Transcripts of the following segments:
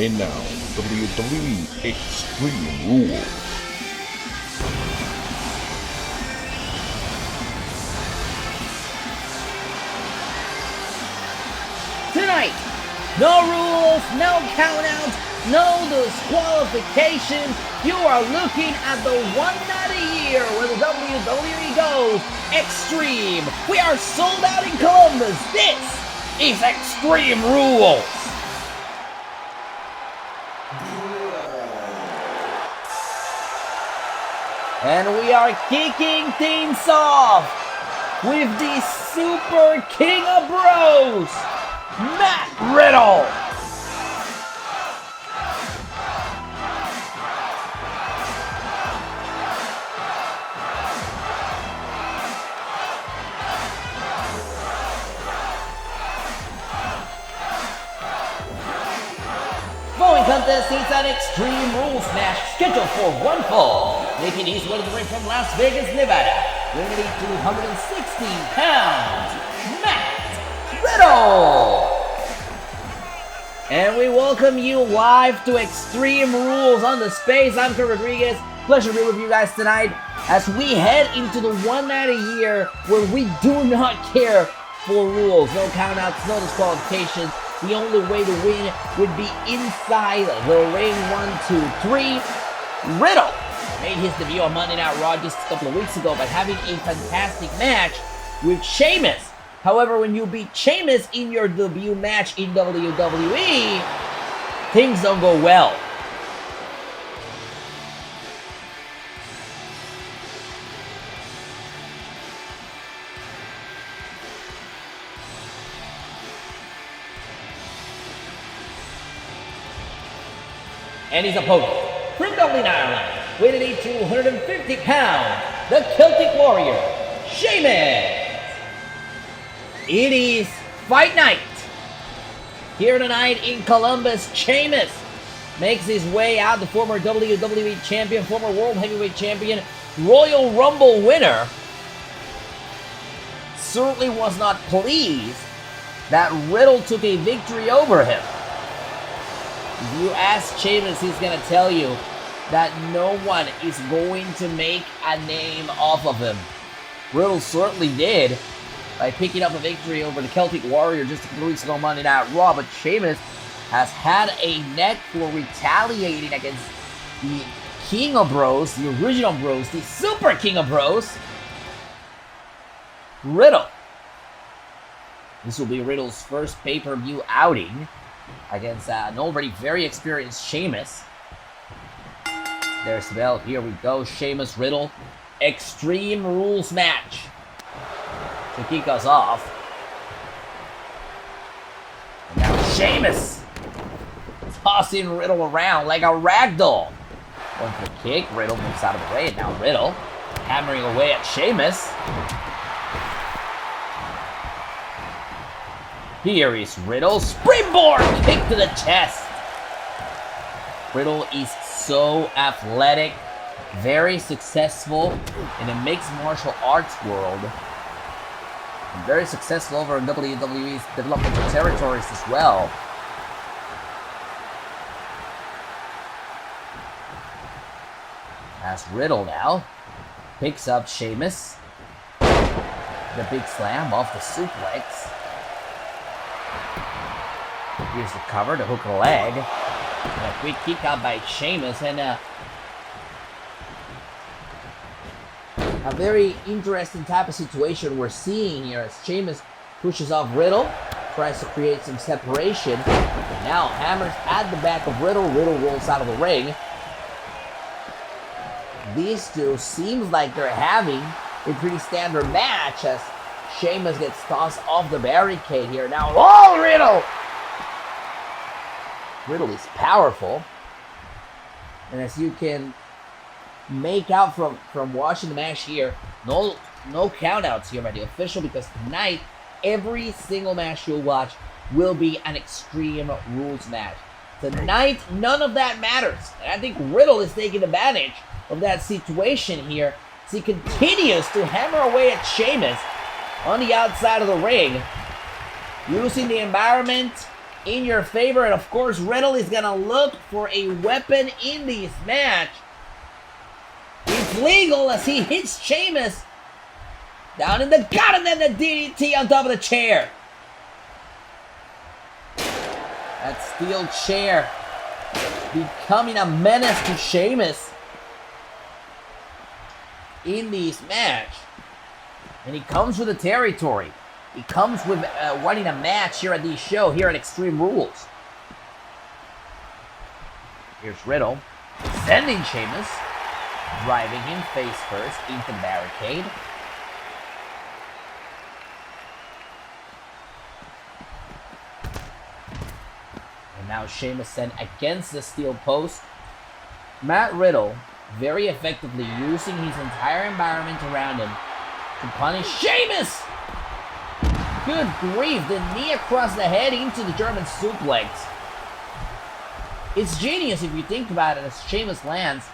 And now, WWE Extreme Rules. Tonight, no rules, no countouts, no disqualifications. You are looking at the one night a year where the WWE goes extreme. We are sold out in Columbus. This is Extreme Rules. And we are kicking things off with the Super King of Bros, Riddle. Following contest is an Extreme Rules match scheduled for one fall. Making his way to the ring from Las Vegas, Nevada, weighing 216 pounds, Riddle. And we welcome you live to Extreme Rules on the Space. I'm Kurt Rodriguez. Pleasure to be with you guys tonight as we head into the one night a year where we do not care for rules. No countouts, no disqualifications. The only way to win would be inside the ring. 1, 2, 3. Riddle made his debut on Monday Night Raw just a couple of weeks ago by having a fantastic match with Sheamus. However, when you beat Sheamus in your debut match in WWE, things don't go well. And his opponent, from Dublin, Ireland, weighing 250 pounds, the Celtic Warrior, Sheamus. It is fight night. Here tonight in Columbus, Sheamus makes his way out, the former WWE Champion, former World Heavyweight Champion, Royal Rumble winner. Certainly was not pleased that Riddle took a victory over him. If you ask Sheamus, he's going to tell you that no one is going to make a name off of him. Riddle certainly did by picking up a victory over the Celtic Warrior just a couple weeks ago on Monday Night Raw, but Sheamus has had a neck for retaliating against the King of Bros, the original Bros, the Super King of Bros, Riddle. This will be Riddle's first pay-per-view outing against an already very experienced Sheamus. There's the bell. Here we go. Sheamus Riddle Extreme Rules match to kick us off. And now Sheamus tossing Riddle around like a ragdoll. Going for the kick. Riddle moves out of the way. And now Riddle hammering away at Sheamus. Here is Riddle. Springboard kick to the chest. Riddle is so athletic, very successful in the mixed martial arts world, and very successful over in WWE's developmental territories as well. As Riddle now picks up Sheamus. The big slam off the suplex. Here's the cover, the hook of the leg. And a quick kick out by Sheamus. And a very interesting type of situation we're seeing here as Sheamus pushes off Riddle, tries to create some separation. And now hammers at the back of Riddle. Riddle rolls out of the ring. These two seems like they're having a pretty standard match as Sheamus gets tossed off the barricade here. Now, oh, Riddle! Riddle is powerful, and as you can make out from watching the match here, no countouts here by the official, because tonight every single match you'll watch will be an Extreme Rules match. Tonight, none of that matters, and I think Riddle is taking advantage of that situation here as he continues to hammer away at Sheamus on the outside of the ring, using the environment in your favor. And of course, Riddle is gonna look for a weapon in this match. It's legal as he hits Sheamus down in the gut, and then the DDT on top of the chair. That steel chair becoming a menace to Sheamus in this match. And he comes with the territory. He comes with wanting a match here at this show, here at Extreme Rules. Here's Riddle, sending Sheamus, driving him face first into the barricade. And now Sheamus sent against the steel post. Matt Riddle very effectively using his entire environment around him to punish Sheamus! Good grief, the knee across the head into the German suplex. It's genius if you think about it, as Sheamus lands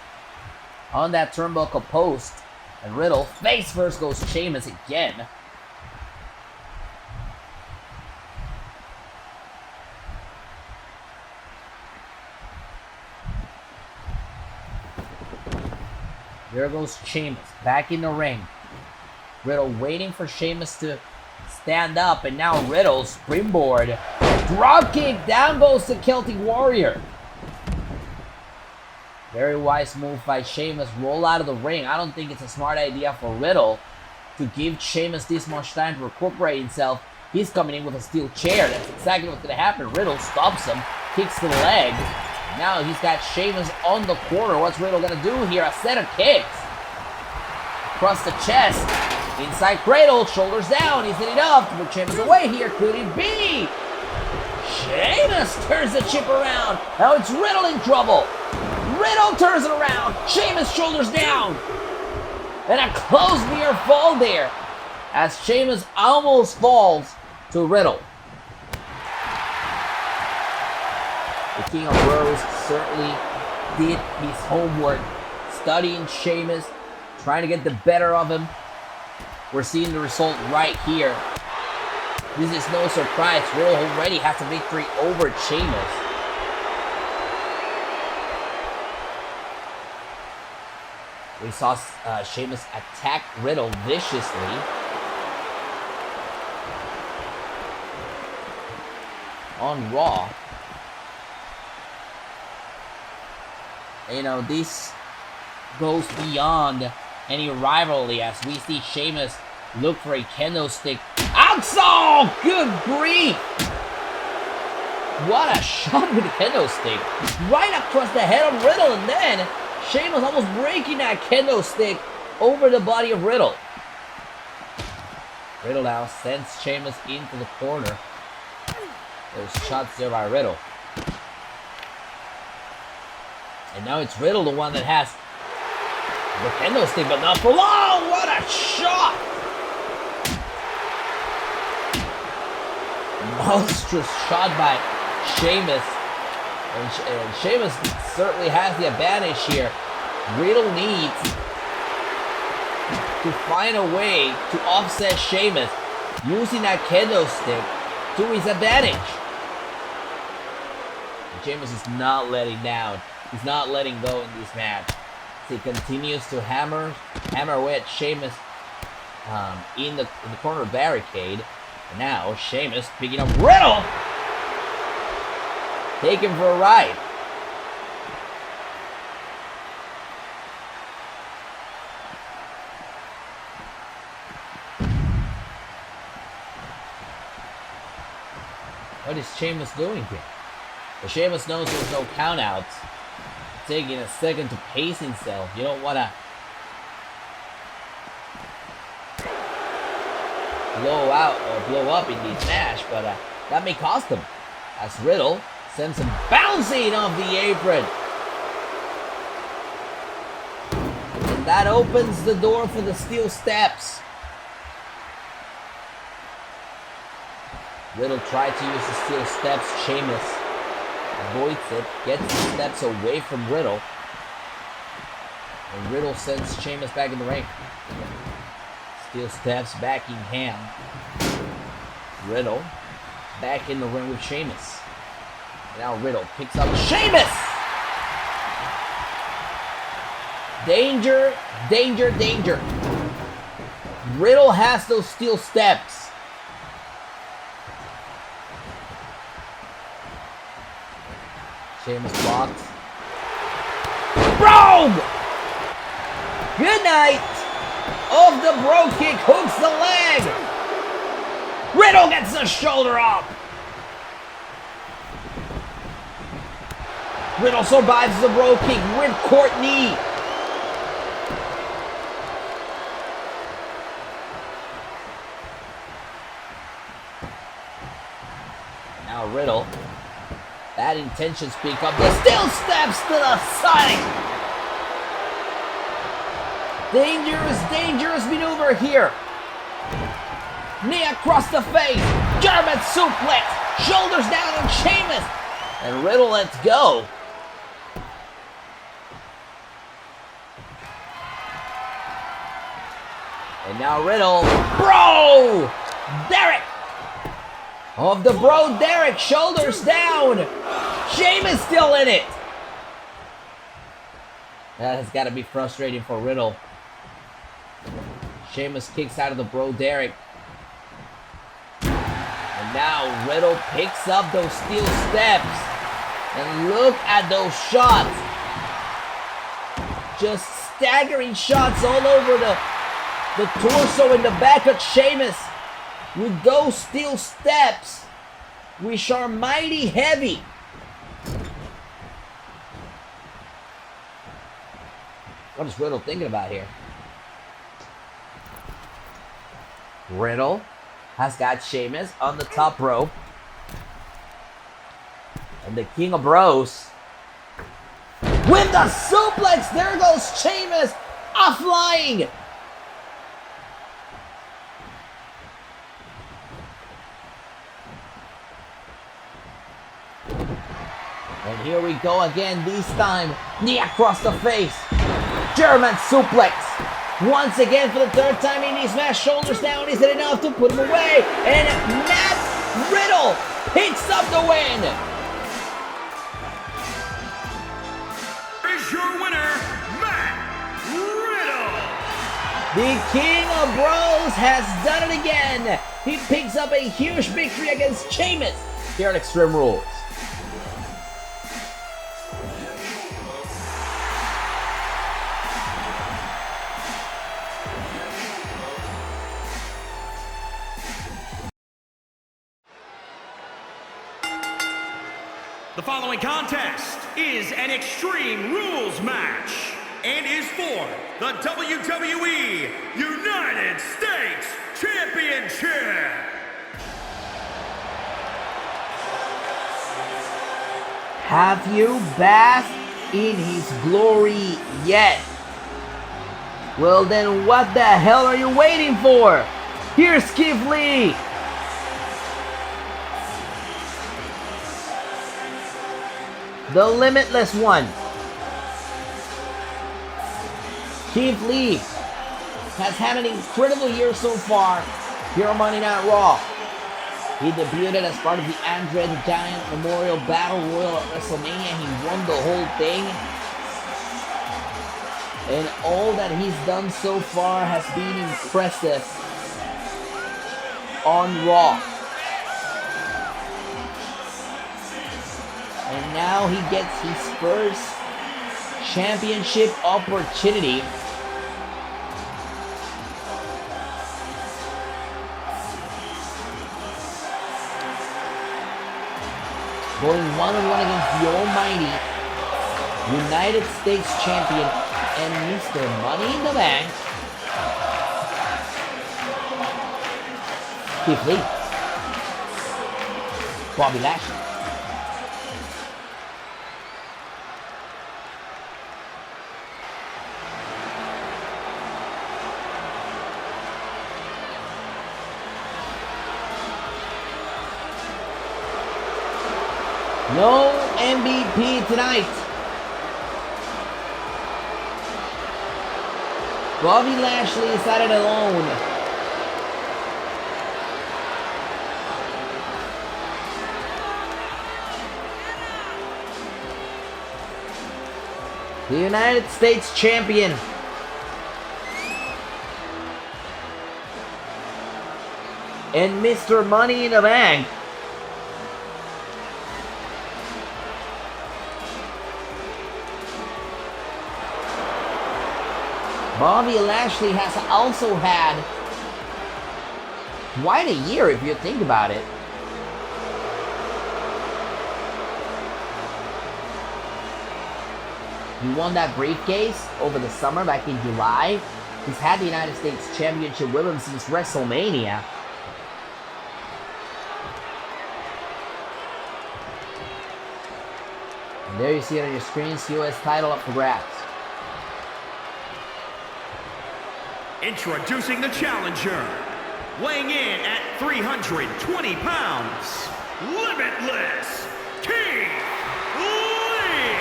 on that turnbuckle post. And Riddle, face first, goes Sheamus again. There goes Sheamus, back in the ring. Riddle waiting for Sheamus to stand up, and now Riddle, springboard. Drop kick, down goes the Celtic Warrior. Very wise move by Sheamus, roll out of the ring. I don't think it's a smart idea for Riddle to give Sheamus this much time to recuperate himself. He's coming in with a steel chair. That's exactly what's going to happen. Riddle stops him, kicks the leg. Now he's got Sheamus on the corner. What's Riddle going to do here? A set of kicks. Across the chest. Inside cradle. Shoulders down. Is it enough to put Sheamus away here? Could it be? Sheamus turns the chip around. Now it's Riddle in trouble. Riddle turns it around. Sheamus shoulders down. And a close near fall there, as Sheamus almost falls to Riddle. The King of Bros certainly did his homework, studying Sheamus, trying to get the better of him. We're seeing the result right here. This is no surprise. Riddle already has a victory over Sheamus. We saw Sheamus attack Riddle viciously. On Raw. You know, this goes beyond any rivalry, as we see Sheamus look for a kendo stick. Outside! Good grief! What a shot with the kendo stick. Right across the head of Riddle, and then Sheamus almost breaking that kendo stick over the body of Riddle. Riddle now sends Sheamus into the corner. There's shots there by Riddle. And now it's Riddle, the one that has the kendo stick, but not for long. What a shot! Monstrous shot by Sheamus. And Sheamus certainly has the advantage here. Riddle needs to find a way to offset Sheamus using that kendo stick to his advantage. And Sheamus is not letting down. He's not letting go in this match. He continues to hammer away at Sheamus in the corner barricade. And now Sheamus picking up Riddle. Take him for a ride. What is Sheamus doing here? Well, Sheamus knows there's no countouts. Taking a second to pace himself. You don't want to blow out or blow up in this match, but that may cost him. As Riddle sends him bouncing off the apron. And that opens the door for the steel steps. Riddle tried to use the steel steps. Sheamus avoids it, gets the steps away from Riddle. And Riddle sends Sheamus back in the ring. Steel steps back in hand. Riddle back in the ring with Sheamus. Now Riddle picks up Sheamus. Danger, danger, danger. Riddle has those steel steps. Sheamus blocks. Brogue! Good night. Off the bro kick, hooks the leg. Riddle gets the shoulder up. Riddle survives the bro kick with Courtney. Now Riddle. Bad intentions speak up. The steel steps to the side. Dangerous, dangerous maneuver here. Knee across the face. German suplex. Shoulders down on Sheamus. And Riddle lets go. And now Riddle. Bro! Derek! Of the bro Derek. Shoulders down. Sheamus still in it. That has got to be frustrating for Riddle. Sheamus kicks out of the bro Derek. And now Riddle picks up those steel steps. And look at those shots. Just staggering shots all over the torso and the back of Sheamus. With those steel steps. Which are mighty heavy. What is Riddle thinking about here? Riddle has got Sheamus on the top rope. And the King of Bros. With the suplex! There goes Sheamus! Flying! And here we go again, this time. Knee across the face. German suplex. Once again for the third time in his match. Shoulders down. Is it enough to put him away? And Matt Riddle picks up the win. Is your winner, Matt Riddle. The King of Bros has done it again. He picks up a huge victory against Sheamus here at Extreme Rules. The following contest is an Extreme Rules match and is for the WWE United States Championship. Have you basked in his glory yet? Well then what the hell are you waiting for? Here's Keith Lee. The Limitless One. Keith Lee has had an incredible year so far here on Monday Night Raw. He debuted as part of the Andre the Giant Memorial Battle Royal at WrestleMania. He won the whole thing. And all that he's done so far has been impressive on Raw. And now he gets his first championship opportunity. Going one-on-one against the almighty United States Champion and Mr. Money in the Bank, Keith Lee, Bobby Lashley. No MVP tonight. Bobby Lashley is at it alone. The United States Champion. And Mr. Money in the Bank. Bobby Lashley has also had quite a year if you think about it. He won that briefcase over the summer back in July. He's had the United States Championship with him since WrestleMania. And there you see it on your screens, US title up for grabs. Introducing the challenger, weighing in at 320 pounds, Limitless Keith Lee.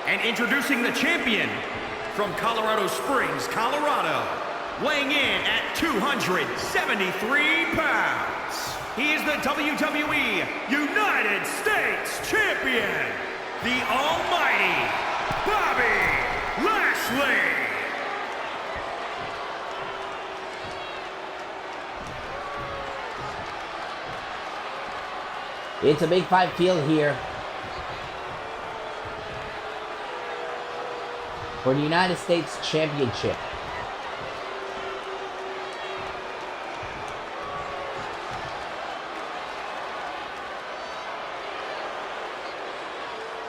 And introducing the champion, from Colorado Springs, Colorado, weighing in at 273 pounds. He is the WWE United States Champion, the almighty Bobby Lashley. It's a big fight field here for the United States Championship.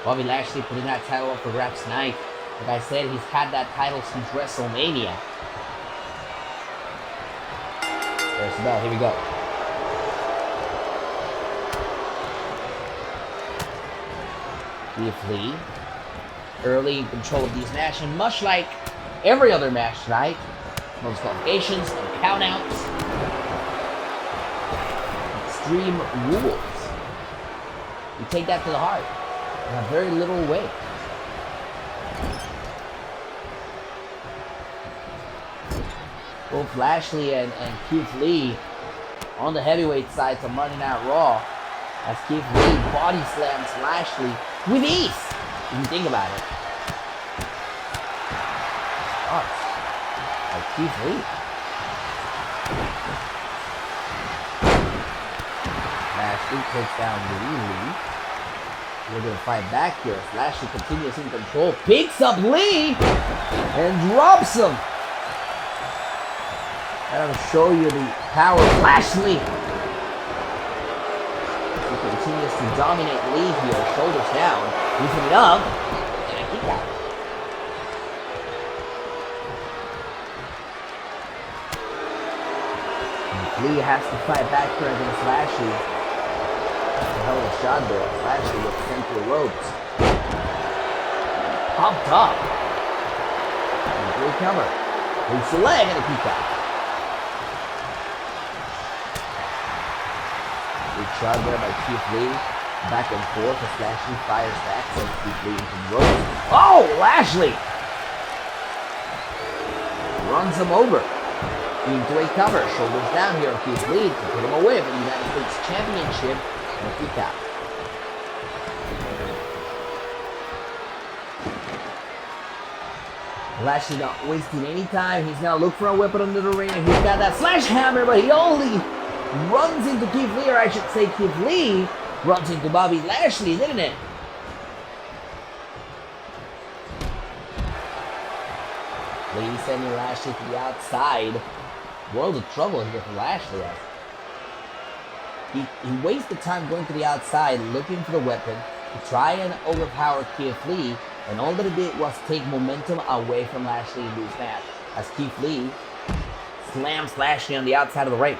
Bobby Lashley putting that title up for grabs tonight. Like I said, he's had that title since WrestleMania. There's the bell. Here we go. Keith Lee, early in control of these matches, and much like every other match tonight, no disqualifications, no countouts, Extreme Rules. You take that to the heart. In a very little way. Both Lashley and Keith Lee on the heavyweight side of Monday Night Raw, as Keith Lee body slams Lashley with ease, if you think about it. Starts by Keith Lee. Lashley takes down Lee. We're going to fight back here as Lashley continues in control. Picks up Lee and drops him. That'll show you the power of Lashley. He continues to dominate Lee here. Shoulders down. Using it up. And a kick out. Lee has to fight back here against Lashley. A hell of a shot there. Lashley with central ropes. Popped up. And great cover. Hooks the leg and a kick out. Good shot there by Keith Lee. Back and forth as Lashley fires back. Sends Keith Lee into the ropes. Oh, Lashley! Runs him over. Into a cover. Shoulders down here on Keith Lee to put him away from the United States Championship. And a kick out. Lashley not wasting any time. He's now looking for a weapon under the ring. And he's got that slash hammer, but he only runs into Keith Lee, or I should say Keith Lee runs into Bobby Lashley, didn't it? Lee sending Lashley to the outside. World of trouble here for Lashley. He wasted time going to the outside looking for the weapon to try and overpower Keith Lee, and all that it did was take momentum away from Lashley in this match, as Keith Lee slams Lashley on the outside of the ring.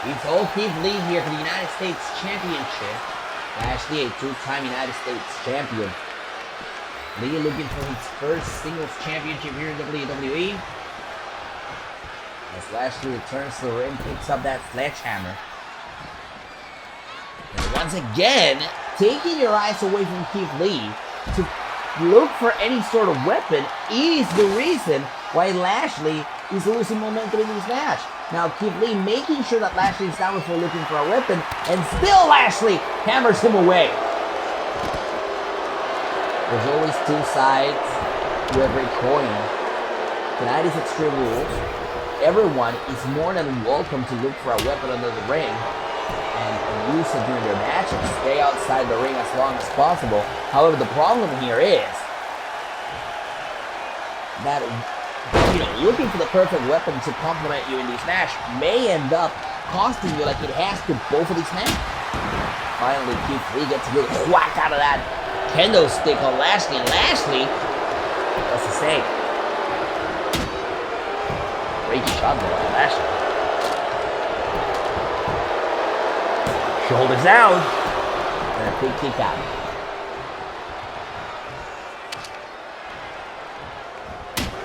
It's all Keith Lee here for the United States Championship. Lashley, a two-time United States champion. Lee looking for his first singles championship here in WWE. As Lashley returns to the ring, picks up that sledgehammer. And once again, taking your eyes away from Keith Lee to look for any sort of weapon is the reason why Lashley is losing momentum in this match. Now Keith Lee making sure that Lashley is down before looking for a weapon, and still Lashley hammers him away. There's always two sides to every coin. Tonight is Extreme Rules. Everyone is more than welcome to look for a weapon under the ring and use it during their match and stay outside the ring as long as possible. However, the problem here is that looking for the perfect weapon to complement you in this match may end up costing you like it has to both of these matches. Finally, Keith Lee gets a good whack out of that kendo stick on Lashley, and Lashley does the same. Great shot there on Lashley. Shoulders down, and a big kick out.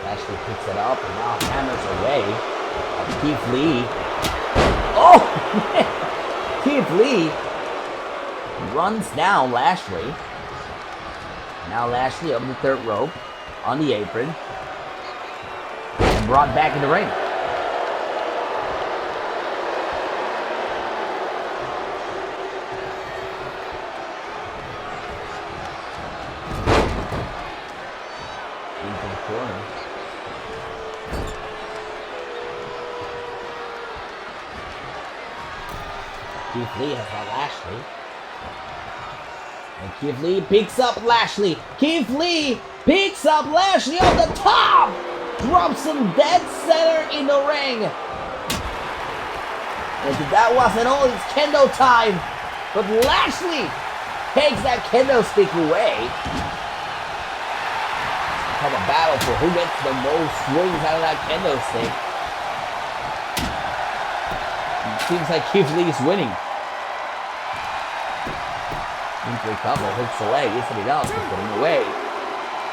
Lashley picks it up and now hammers away. Keith Lee. Oh, man. Keith Lee runs down Lashley. Now Lashley up the third rope on the apron and brought back in the ring. Into the corner. Keith Lee has got Lashley. And Keith Lee picks up Lashley. Keith Lee picks up Lashley on the top! Drops him dead center in the ring. And that wasn't all, it's kendo time. But Lashley takes that kendo stick away. Have a battle for who gets the most swings out of that kendo stick. It seems like Keith Lee is winning. Into a couple, hooks the leg, yes he does, put him away.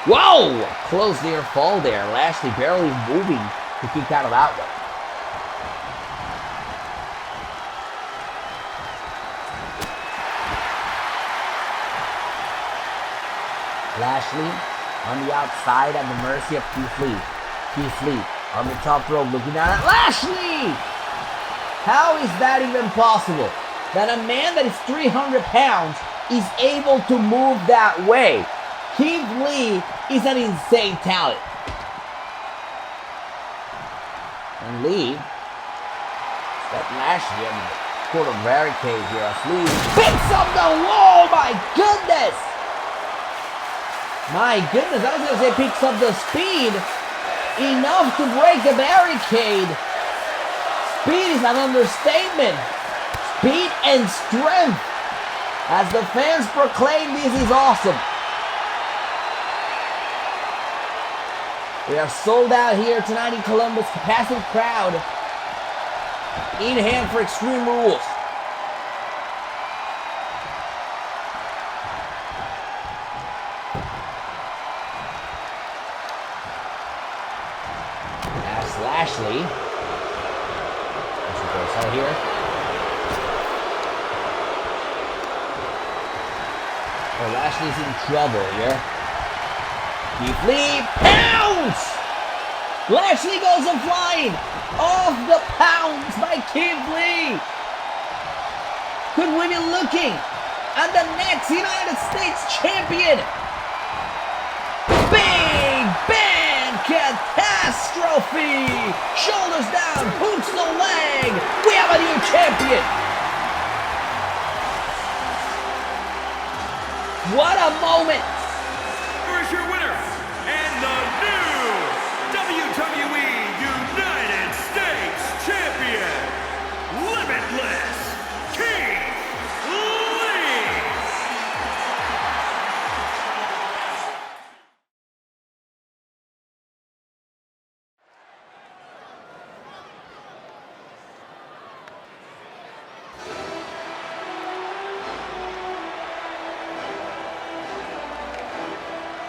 Whoa! Close near fall there. Lashley barely moving to kick out of that one. Lashley on the outside at the mercy of Keith Lee. Keith Lee on the top rope looking down at Lashley! How is that even possible? That a man that is 300 pounds is able to move that way. Keith Lee is an insane talent. And Lee got Lashley on the corner barricade here as Lee picks up the wall. My goodness! My goodness, I was going to say picks up the speed enough to break the barricade. Speed is an understatement. Speed and strength. As the fans proclaim, this is awesome. We are sold out here tonight in Columbus. Capacity crowd in hand for Extreme Rules. That's Lashley. Let's go here. Oh, Lashley's in trouble here. Keith Lee pounds! Lashley goes flying off the pounds by Keith Lee. Could we be looking at the next United States champion? Big Ben catastrophe! Shoulders down, boots the leg. We have a new champion. What a moment! Here is your winner, and the new WWE United States Champion, Limitless Keith Lee!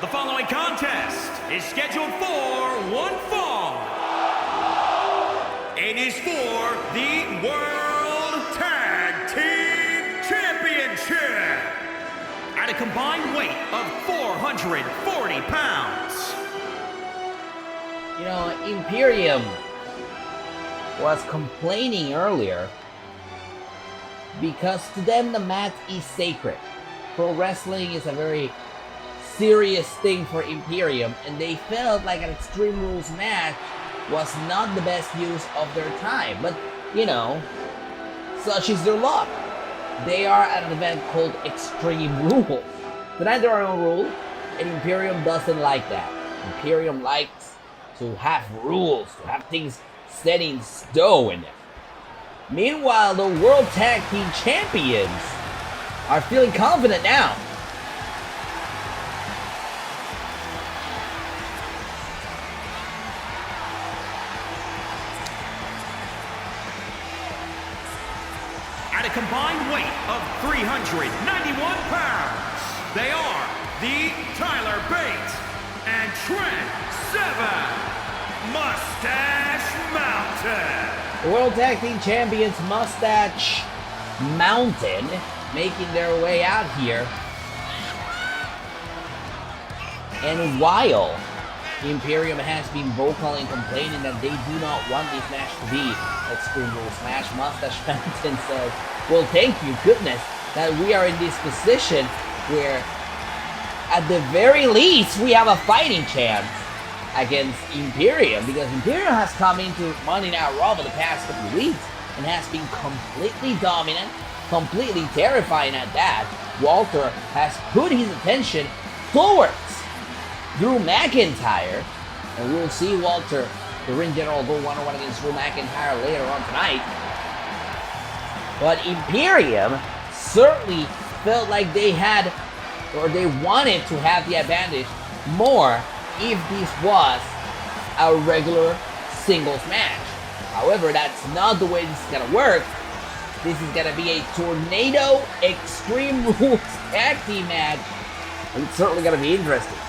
The following contest is scheduled for one fall. It is for the World Tag Team Championship. combined weight of 440 pounds. You know, Imperium was complaining earlier because to them the mat is sacred. Pro wrestling is a very serious thing for Imperium, and they felt like an Extreme Rules match was not the best use of their time. But, you know, such is their luck. They are at an event called Extreme Rules. Tonight there are no rules, and Imperium doesn't like that. Imperium likes to have rules, to have things set in stone. Meanwhile, the World Tag Team Champions are feeling confident now. At a combined weight of 391 pounds, they are the Tyler Bate and Trent Seven Moustache Mountain. The World Tag Team Champions Moustache Mountain making their way out here. And while Imperium has been vocal and complaining that they do not want this match to be Extreme Rules match, Moustache Mountain says, well, thank you, goodness, that we are in this position where, at the very least, we have a fighting chance against Imperium, because Imperium has come into Monday Night Raw for the past couple of weeks and has been completely dominant, completely terrifying at that. Walter has put his attention towards Drew McIntyre, and we'll see Walter, the ring general, go one-on-one against Drew McIntyre later on tonight. But Imperium certainly felt like they had, or they wanted to have the advantage more if this was a regular singles match. However, that's not the way this is gonna work. This is gonna be a Tornado Extreme Rules tag team match, and it's certainly gonna be interesting.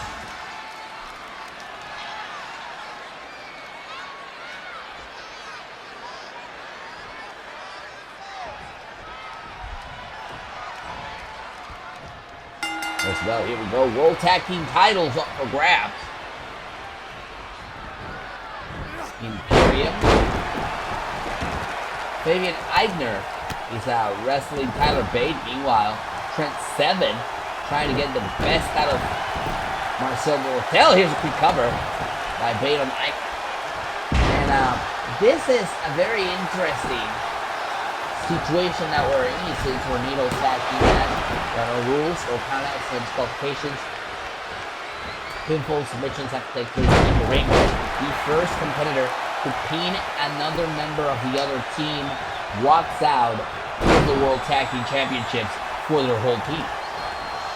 Let's go, here we go. World Tag Team titles up for grabs. Imperium. Fabian Aichner is wrestling Tyler Bate. Meanwhile, Trent Seven trying to get the best out of Marcel Mortel. Here's a quick cover by Bate on Aichner. And this is a very interesting situation that we're in. It's a Tornado Tag Team match. There are no rules or countouts or disqualifications. Pinfall submissions have to take place in the ring. The first competitor to pin another member of the other team walks out of the World Tag Team Championships for their whole team.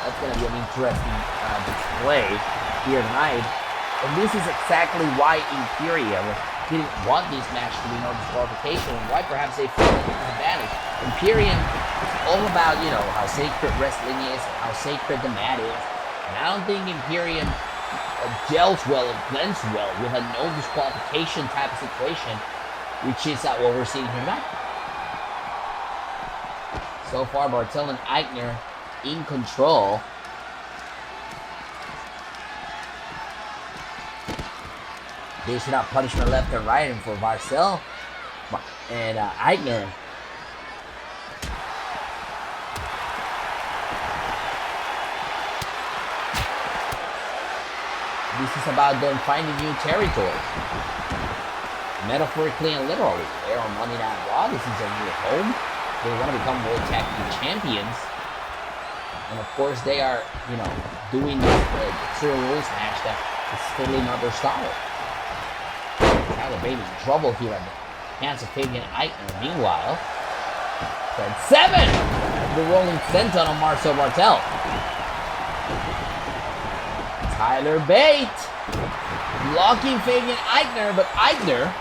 That's going to be an interesting display here tonight. And this is exactly why Imperium didn't want this match to be no disqualification, and why perhaps they felt an advantage. Imperium is all about, you know, how sacred wrestling is, how sacred the mat is. And I don't think Imperium gels well or blends well with a no disqualification type of situation, which is what we're seeing here tonight. So far, Bartel and Aichner in control. Dishing out punishment left and right, and for Barcel and Aichner. This is about them finding new territory. Metaphorically and literally. They're on Monday Night Raw. This is their new home. They want to become World Tag Team Champions. And of course, they are, you know, doing this Extreme Rules match that is totally not their style. Tyler Bate in trouble here at the hands of Fabian Aichner. Meanwhile, Trent Seven, the rolling senton on Marcel Bartel. Tyler Bate blocking Fabian Aichner, but Aichner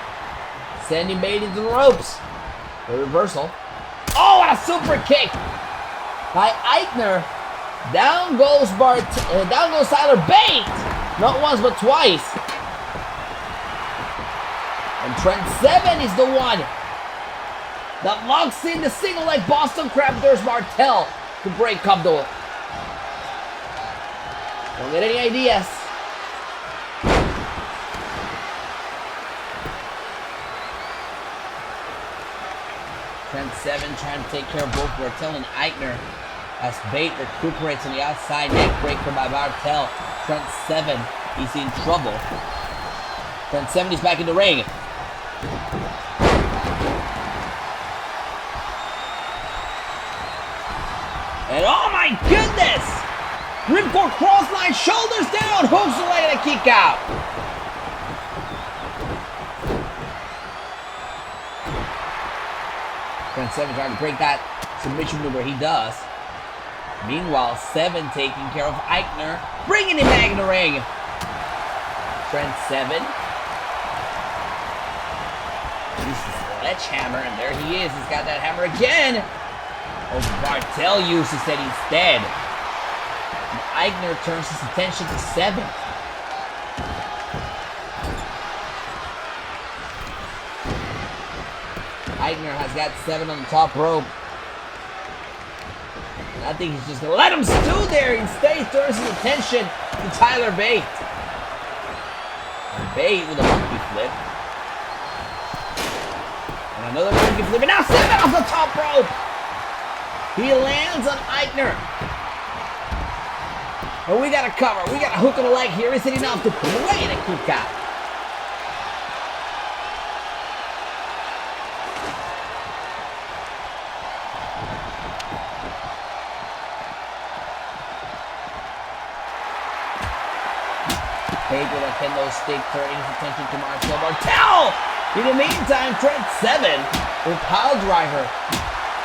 sending Bate into the ropes. The reversal. Oh, and a super kick by Aichner. Down goes Tyler Bate. Not once but twice. And Trent Seven is the one that locks in the single leg Boston Crab. There's Martel to break up the Don't get any ideas. Trent 7 trying to take care of both Bartel and Eichner as Bate recuperates on the outside. Neck breaker by Bartel. Trent 7, he's in trouble. Trent 7 is back in the ring. And oh my goodness! Ripcord crossline, shoulders down, hooks the leg and a kick out. Trent 7 trying to break that submission maneuver, he does. Meanwhile, 7 taking care of Eichner, bringing him back in the ring. Trent 7. Uses the sledgehammer, and there he is. He's got that hammer again. Oh, Bartel uses it instead. And Eichner turns his attention to 7. Eichner has got 7 on the top rope. And I think he's just going to let him stew there. Instead, he turns his attention to Tyler Bate. And Bate with a monkey flip. And another monkey flip. And now 7 off the top rope. He lands on Eichner. And we got a cover. We got a hook on the leg here. Is it enough to put away in a kick out? Bate with a kendo stick, turning his attention to Marcel Bartel. In the meantime, Trent 7 with pile driver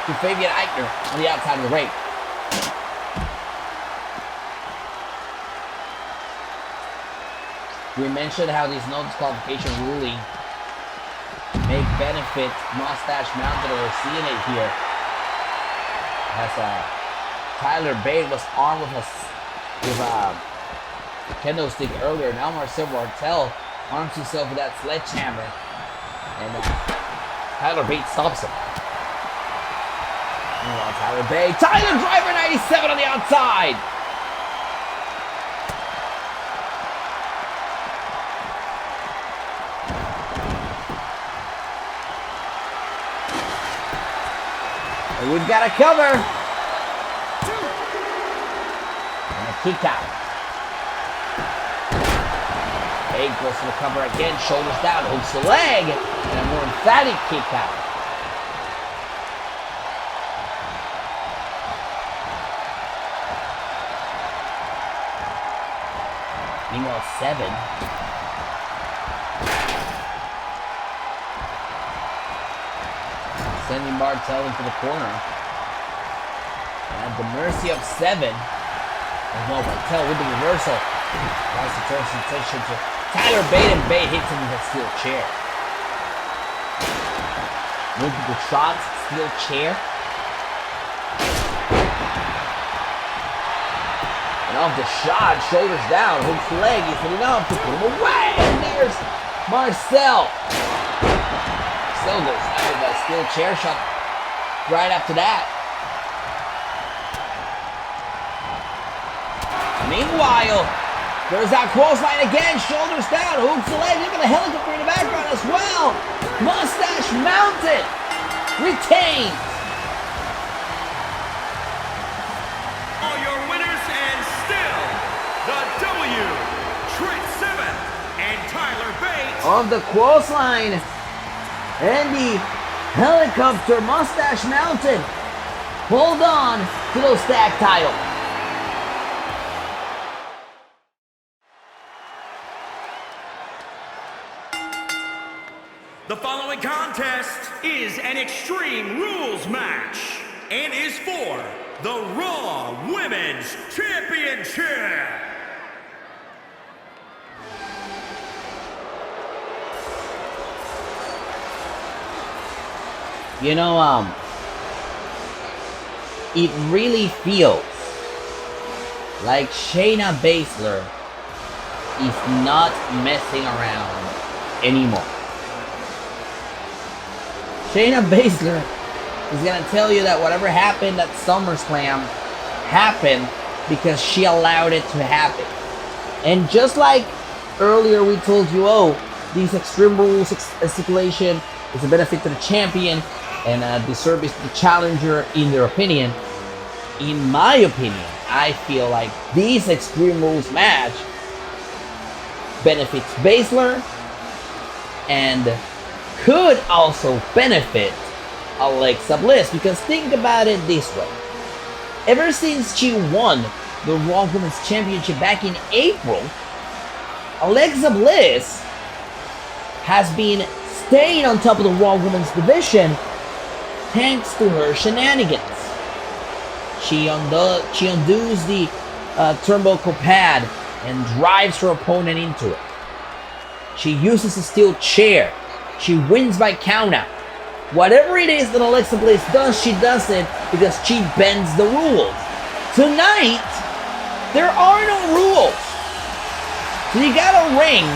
to Fabian Eichner on the outside of the ring. We mentioned how this no disqualification ruling may benefit Moustache Mountain, or we're seeing it here. As Tyler Bate was armed with a kendo stick earlier. Now Marcel Bartel arms himself with that sledgehammer, and Tyler Bate stops him. Meanwhile, Tyler Bate, Tyler Driver 97 on the outside. And we've got a cover. And a kick out. Bate goes for the cover again, shoulders down, hooks the leg, and a more emphatic kick out. Meanwhile, 7. Sending Bartel into the corner. And at the mercy of 7. And no, Bartel with the reversal. Tries to turn some attention to Tyler Bate, and Bate hits him with a steel chair. Multiple shots, steel chair. And off the shot, shoulders down, hooks the leg, he's hitting up to put him away. And there's Marcel. Marcel goes out with that steel chair shot right after that. Meanwhile, there's that clothesline again, shoulders down, hooks the leg, look at the helicopter in the background as well. Moustache mounted, retains. All your winners, and still the W, Trent 7 and Tyler Bate. On the clothesline and the helicopter, Moustache mounted. Hold on to those tag titles. The following contest is an Extreme Rules match and is for the Raw Women's Championship. You know, it really feels like Shayna Baszler is not messing around anymore. Shayna Baszler is going to tell you that whatever happened at SummerSlam happened because she allowed it to happen. And just like earlier we told you, oh, these Extreme Rules stipulation is a benefit to the champion and a disservice to the challenger in their opinion. In my opinion, I feel like this Extreme Rules match benefits Baszler and could also benefit Alexa Bliss, because think about it this way. Ever since she won the Raw Women's Championship back in April, Alexa Bliss has been staying on top of the Raw Women's division thanks to her shenanigans. She undoes the turnbuckle pad and drives her opponent into it. She uses a steel chair. She wins by countout. Whatever it is that Alexa Bliss does, she does it because she bends the rules. Tonight, there are no rules. So you got a ring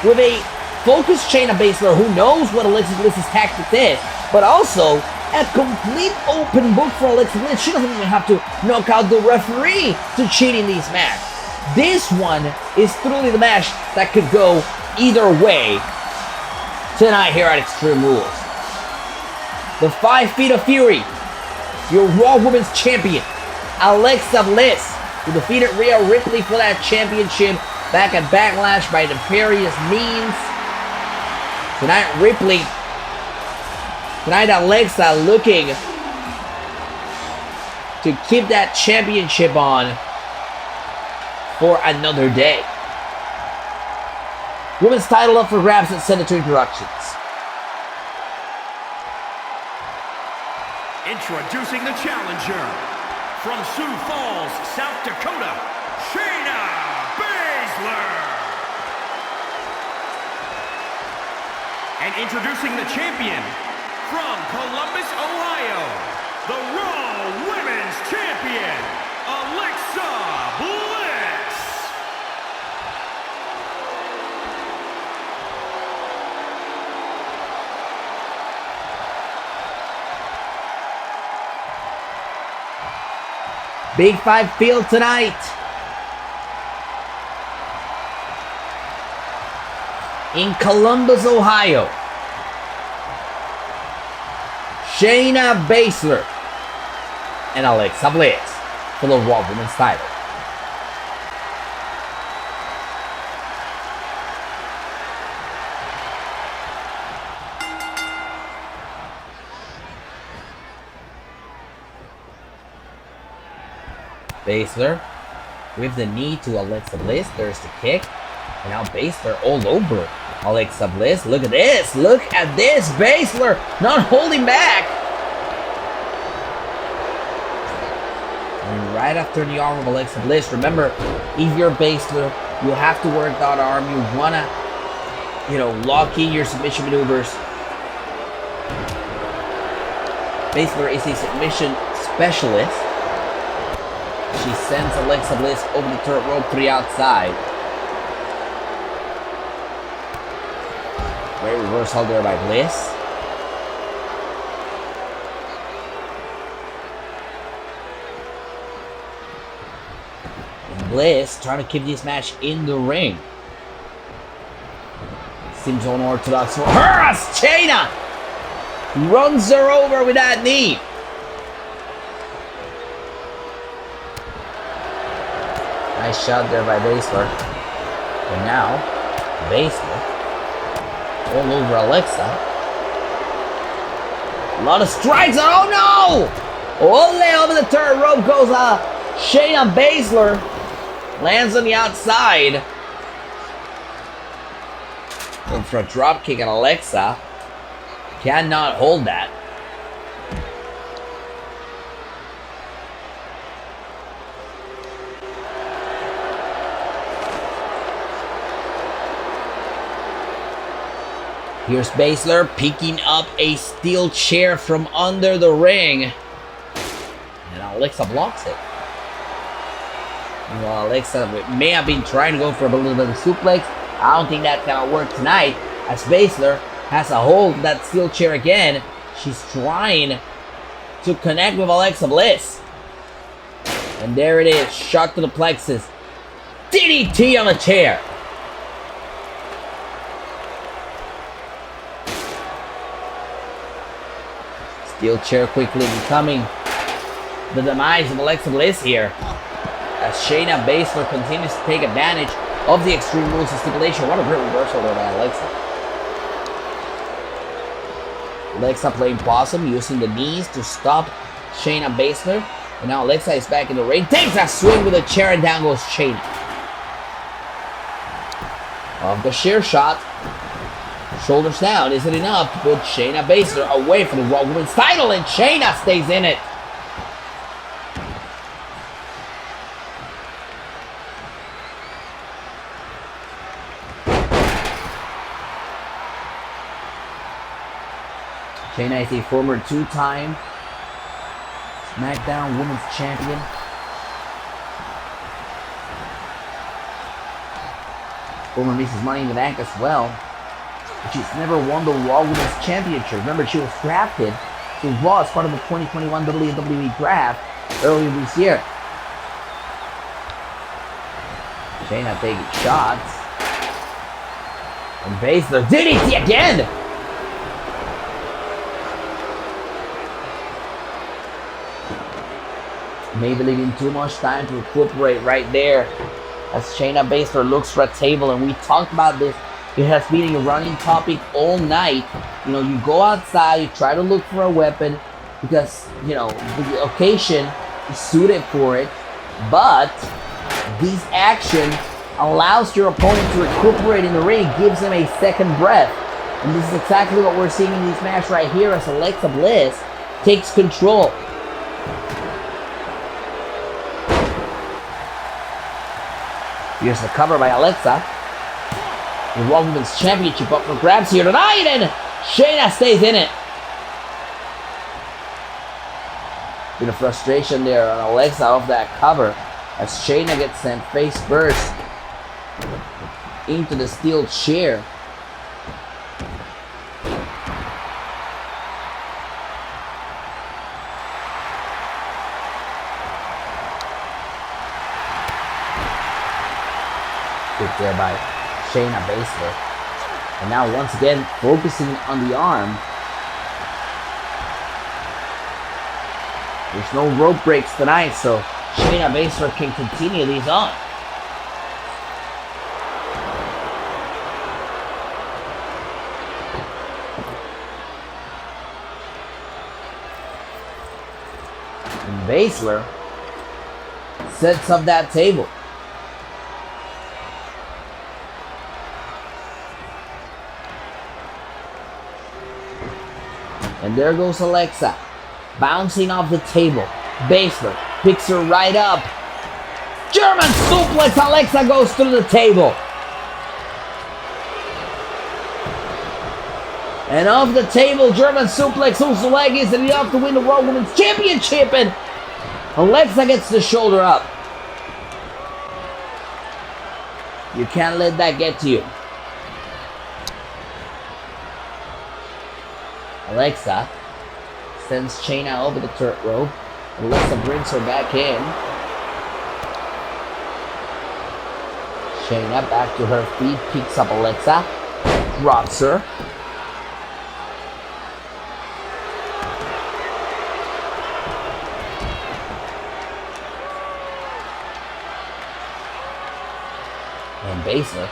with a focused Shayna Baszler who knows what Alexa Bliss's tactic is, but also a complete open book for Alexa Bliss. She doesn't even have to knock out the referee to cheat in these matches. This one is truly the match that could go either way tonight here at Extreme Rules. The 5 Feet of Fury, your Raw Women's Champion, Alexa Bliss, who defeated Rhea Ripley for that championship back at Backlash by nefarious means. Tonight, Alexa looking to keep that championship on for another day. Women's title up for grabs and send it to introductions. Introducing the challenger, from Sioux Falls, South Dakota, Shayna Baszler. And introducing the champion, from Columbus, Ohio, the Raw Women's Champion, Alexa Bliss. Big 5 field tonight. In Columbus, Ohio. Shayna Baszler and Alexa Bliss for the Raw Women's title. Baszler with the knee to Alexa Bliss. There's the kick. And now Baszler all over Alexa Bliss. Look at this. Look at this. Baszler not holding back. And right after the arm of Alexa Bliss, remember, if you're Baszler, you have to work that arm. You want to, lock in your submission maneuvers. Baszler is a submission specialist. She sends Alexa Bliss over the turret rope to the outside. Great reversal there by Bliss. And Bliss trying to keep this match in the ring. Seems unorthodox for her as Shayna runs her over with that knee. Nice shot there by Baszler. And now, Baszler all over Alexa. A lot of strikes. Oh no! Ole over the turret rope goes Shayna Baszler. Lands on the outside. Going for a drop kick, and Alexa cannot hold that. Here's Baszler picking up a steel chair from under the ring. And Alexa blocks it. Well, Alexa may have been trying to go for a little bit of suplex. I don't think that's gonna work tonight, as Baszler has a hold of that steel chair again. She's trying to connect with Alexa Bliss. And there it is, shot to the plexus. DDT on the chair. Steel chair quickly becoming the demise of Alexa Bliss here, as Shayna Baszler continues to take advantage of the Extreme Rules of stipulation. What a great reversal there by Alexa. Alexa playing possum, using the knees to stop Shayna Baszler. And now Alexa is back in the ring. Takes a swing with a chair and down goes Shayna. Off the sheer shot. Shoulders down. Is it enough to put Shayna Baszler away from the Raw Women's title? And Shayna stays in it. Shayna is a former two-time SmackDown Women's Champion. Former Mrs. Money in the Bank as well. But she's never won the Raw Women's Championship. Remember, she was drafted to Raw as part of the 2021 WWE Draft earlier this year. Shayna taking shots. And Baszler, DDT again! Maybe leaving too much time to recuperate right there, as Shayna Baszler looks for a table. And we talked about this. It has been a running topic all night. You know, you go outside, you try to look for a weapon because, you know, the occasion is suited for it. But this action allows your opponent to recuperate in the ring, gives them a second breath. And this is exactly what we're seeing in this match right here, as Alexa Bliss takes control. Here's the cover by Alexa. The Raw Women's Championship up for grabs here tonight, and Shayna stays in it. Bit of frustration there on Alexa off that cover, as Shayna gets sent face first into the steel chair. Good there by Shayna Baszler. And now once again focusing on the arm. There's no rope breaks tonight, so Shayna Baszler can continue these on. And Baszler sets up that table. And there goes Alexa, bouncing off the table. Baszler picks her right up. German suplex, Alexa goes through the table. And off the table, German suplex, whose leg isn't enough to win the Raw Women's Championship. And Alexa gets the shoulder up. You can't let that get to you. Alexa sends Shayna over the turret rope. Alexa brings her back in. Shayna back to her feet, picks up Alexa, drops her. And Baszler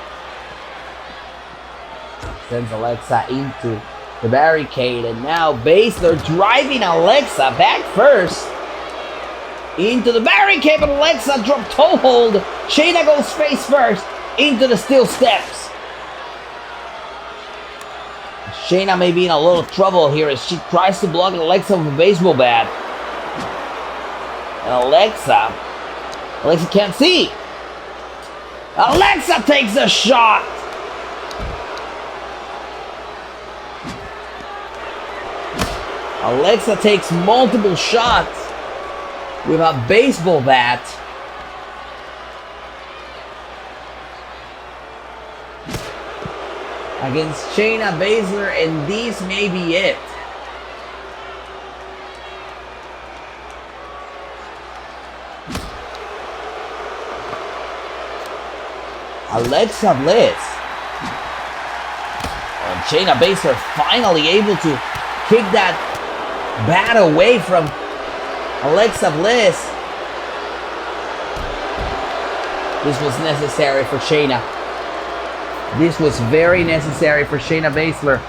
sends Alexa into the barricade, and now Baszler driving Alexa back first into the barricade, but Alexa dropped toe hold. Shayna goes face first into the steel steps. Shayna may be in a little trouble here as she tries to block Alexa with a baseball bat. And Alexa can't see. Alexa takes a shot. Alexa takes multiple shots with a baseball bat. Against Shayna Baszler, and this may be it. Alexa Bliss. And Shayna Baszler finally able to kick that bat away from Alexa Bliss. This was necessary for Shayna. This was very necessary for Shayna Baszler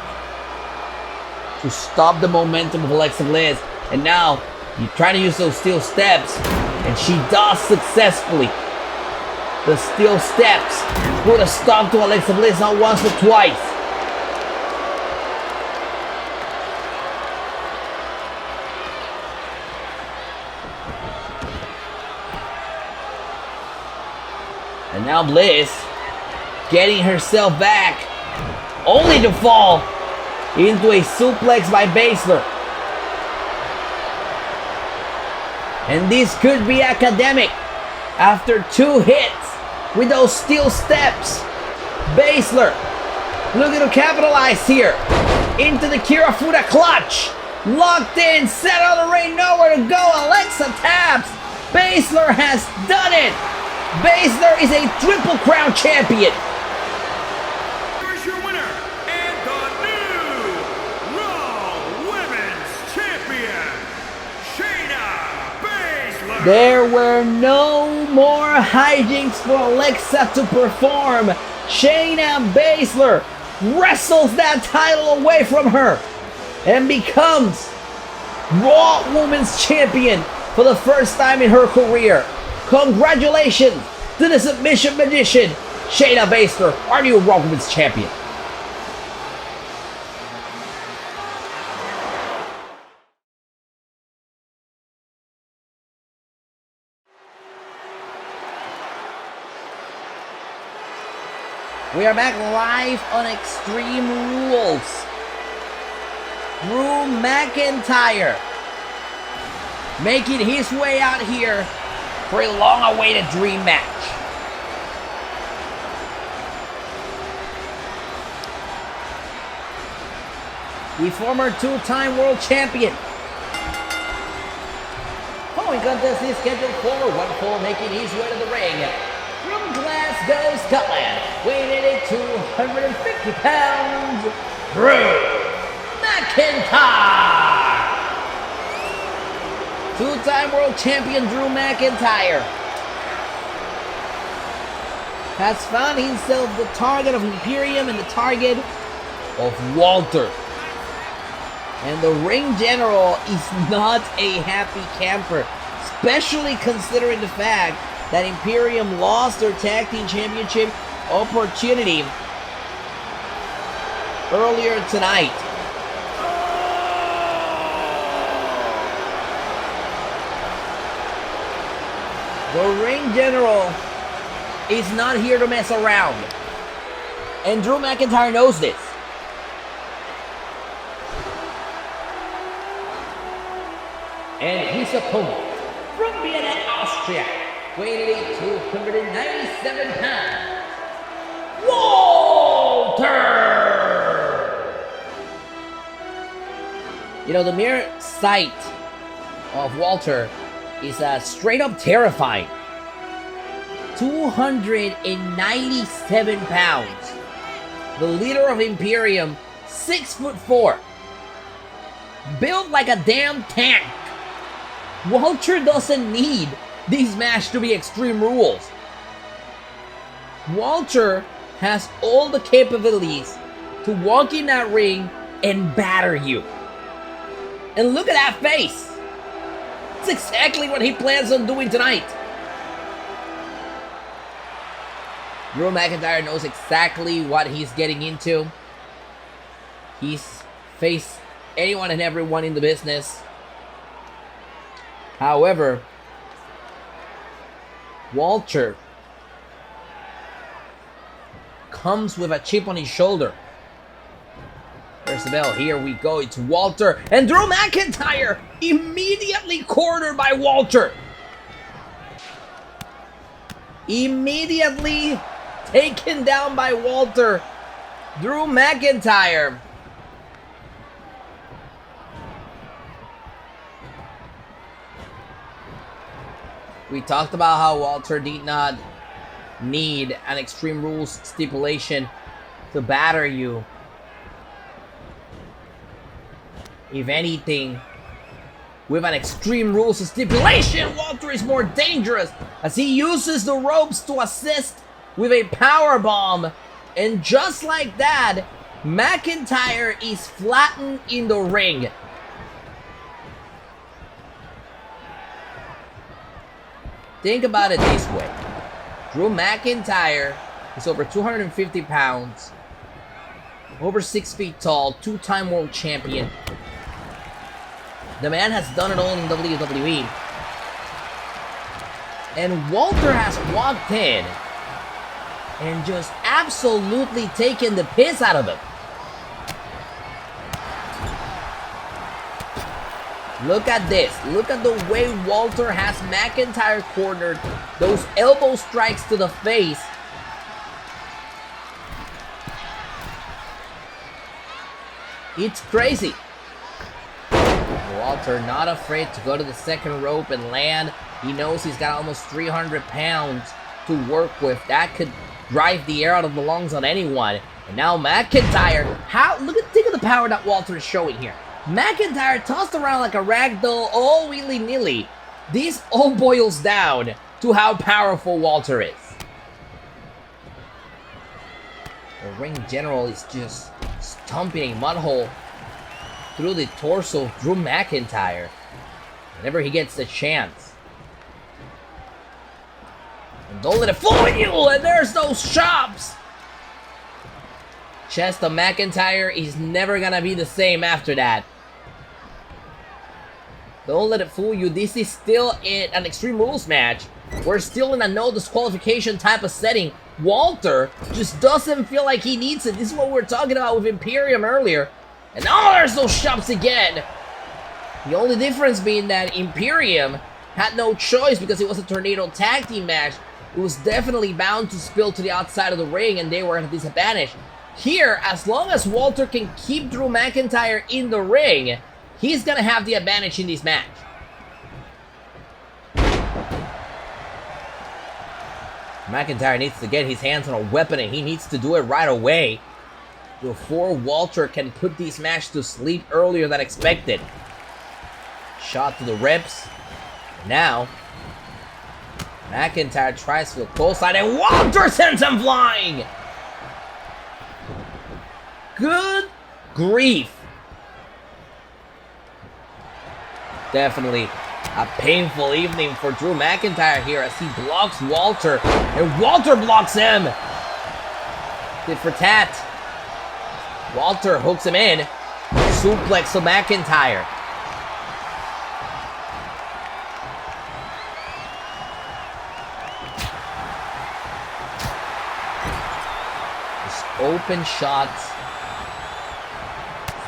to stop the momentum of Alexa Bliss. And now you try to use those steel steps, and she does successfully. The steel steps put a stop to Alexa Bliss not once but twice. And now Bliss getting herself back, only to fall into a suplex by Baszler. And this could be academic after 2 hits with those steel steps. Baszler looking to capitalize here into the Kirifuda clutch. Locked in, set on the ring, nowhere to go. Alexa taps. Baszler has done it. Baszler is a Triple Crown champion. Here's your winner and the new Raw Women's Champion, Shayna Baszler. There were no more hijinks for Alexa to perform. Shayna Baszler wrestles that title away from her and becomes Raw Women's Champion for the first time in her career. Congratulations to the submission magician, Shayna Baszler, our new Raw Women's Champion. We are back live on Extreme Rules. Drew McIntyre making his way out here for a long-awaited dream match. The former 2-time world champion. Following contest is scheduled for one fall, making his way to the ring from Glasgow, Scotland, weighing at 250 pounds, Drew McIntyre. 2-time world champion Drew McIntyre has found himself the target of Imperium and the target of Walter. And the ring general is not a happy camper, especially considering the fact that Imperium lost their tag team championship opportunity earlier tonight. The ring general is not here to mess around. And Drew McIntyre knows this. And his opponent from Vienna, Austria, weighing at 297 pounds, Walter! You know, the mere sight of Walter is straight up terrifying. 297 pounds. The leader of Imperium, 6'4", built like a damn tank. Walter doesn't need this match to be Extreme Rules. Walter has all the capabilities to walk in that ring and batter you. And look at that face. It's exactly what he plans on doing tonight. Drew McIntyre knows exactly what he's getting into. He's faced anyone and everyone in the business. However, Walter comes with a chip on his shoulder. There's the bell. Here we go. It's Walter. And Drew McIntyre immediately cornered by Walter. Immediately taken down by Walter. Drew McIntyre. We talked about how Walter did not need an Extreme Rules stipulation to batter you. If anything, with an Extreme Rules stipulation, Walter is more dangerous as he uses the ropes to assist with a power bomb. And just like that, McIntyre is flattened in the ring. Think about it this way. Drew McIntyre is over 250 pounds, over 6 feet tall, 2-time world champion. The man has done it all in WWE. And Walter has walked in and just absolutely taken the piss out of him. Look at this. Look at the way Walter has McIntyre cornered. Those elbow strikes to the face. It's crazy. Walter not afraid to go to the second rope and land. He knows he's got almost 300 pounds to work with. That could drive the air out of the lungs on anyone. And now McIntyre. Think of the power that Walter is showing here. McIntyre tossed around like a rag doll, all willy-nilly. This all boils down to how powerful Walter is. The ring general is just stomping a mud hole through the torso of Drew McIntyre whenever he gets the chance. And don't let it fool you! And there's those chops! Chest of McIntyre is never gonna be the same after that. Don't let it fool you. This is still an Extreme Rules match. We're still in a no disqualification type of setting. Walter just doesn't feel like he needs it. This is what we were talking about with Imperium earlier. And oh, there's those chops again. The only difference being that Imperium had no choice because it was a tornado tag team match. It was definitely bound to spill to the outside of the ring and they were at a disadvantage. Here, as long as Walter can keep Drew McIntyre in the ring, he's gonna have the advantage in this match. McIntyre needs to get his hands on a weapon and he needs to do it right away before Walter can put this match to sleep earlier than expected. Shot to the ribs. Now, McIntyre tries for the clothesline and Walter sends him flying! Good grief. Definitely a painful evening for Drew McIntyre here as he blocks Walter. And Walter blocks him. Tit for tat. Walter hooks him in. Suplex to McIntyre. Just open shots.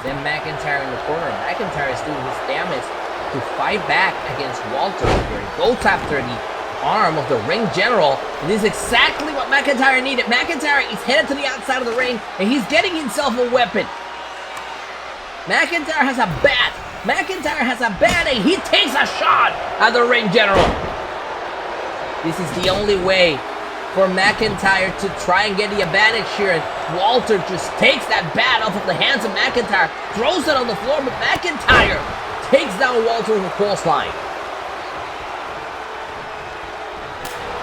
Then McIntyre in the corner. McIntyre is doing his damage to fight back against Walter here. He goes after the arm of the ring general. And this is exactly what McIntyre needed. McIntyre is headed to the outside of the ring and he's getting himself a weapon. McIntyre has a bat. McIntyre has a bat and he takes a shot at the ring general. This is the only way for McIntyre to try and get the advantage here. And Walter just takes that bat off of the hands of McIntyre, throws it on the floor, but McIntyre takes down Walter with a clothesline.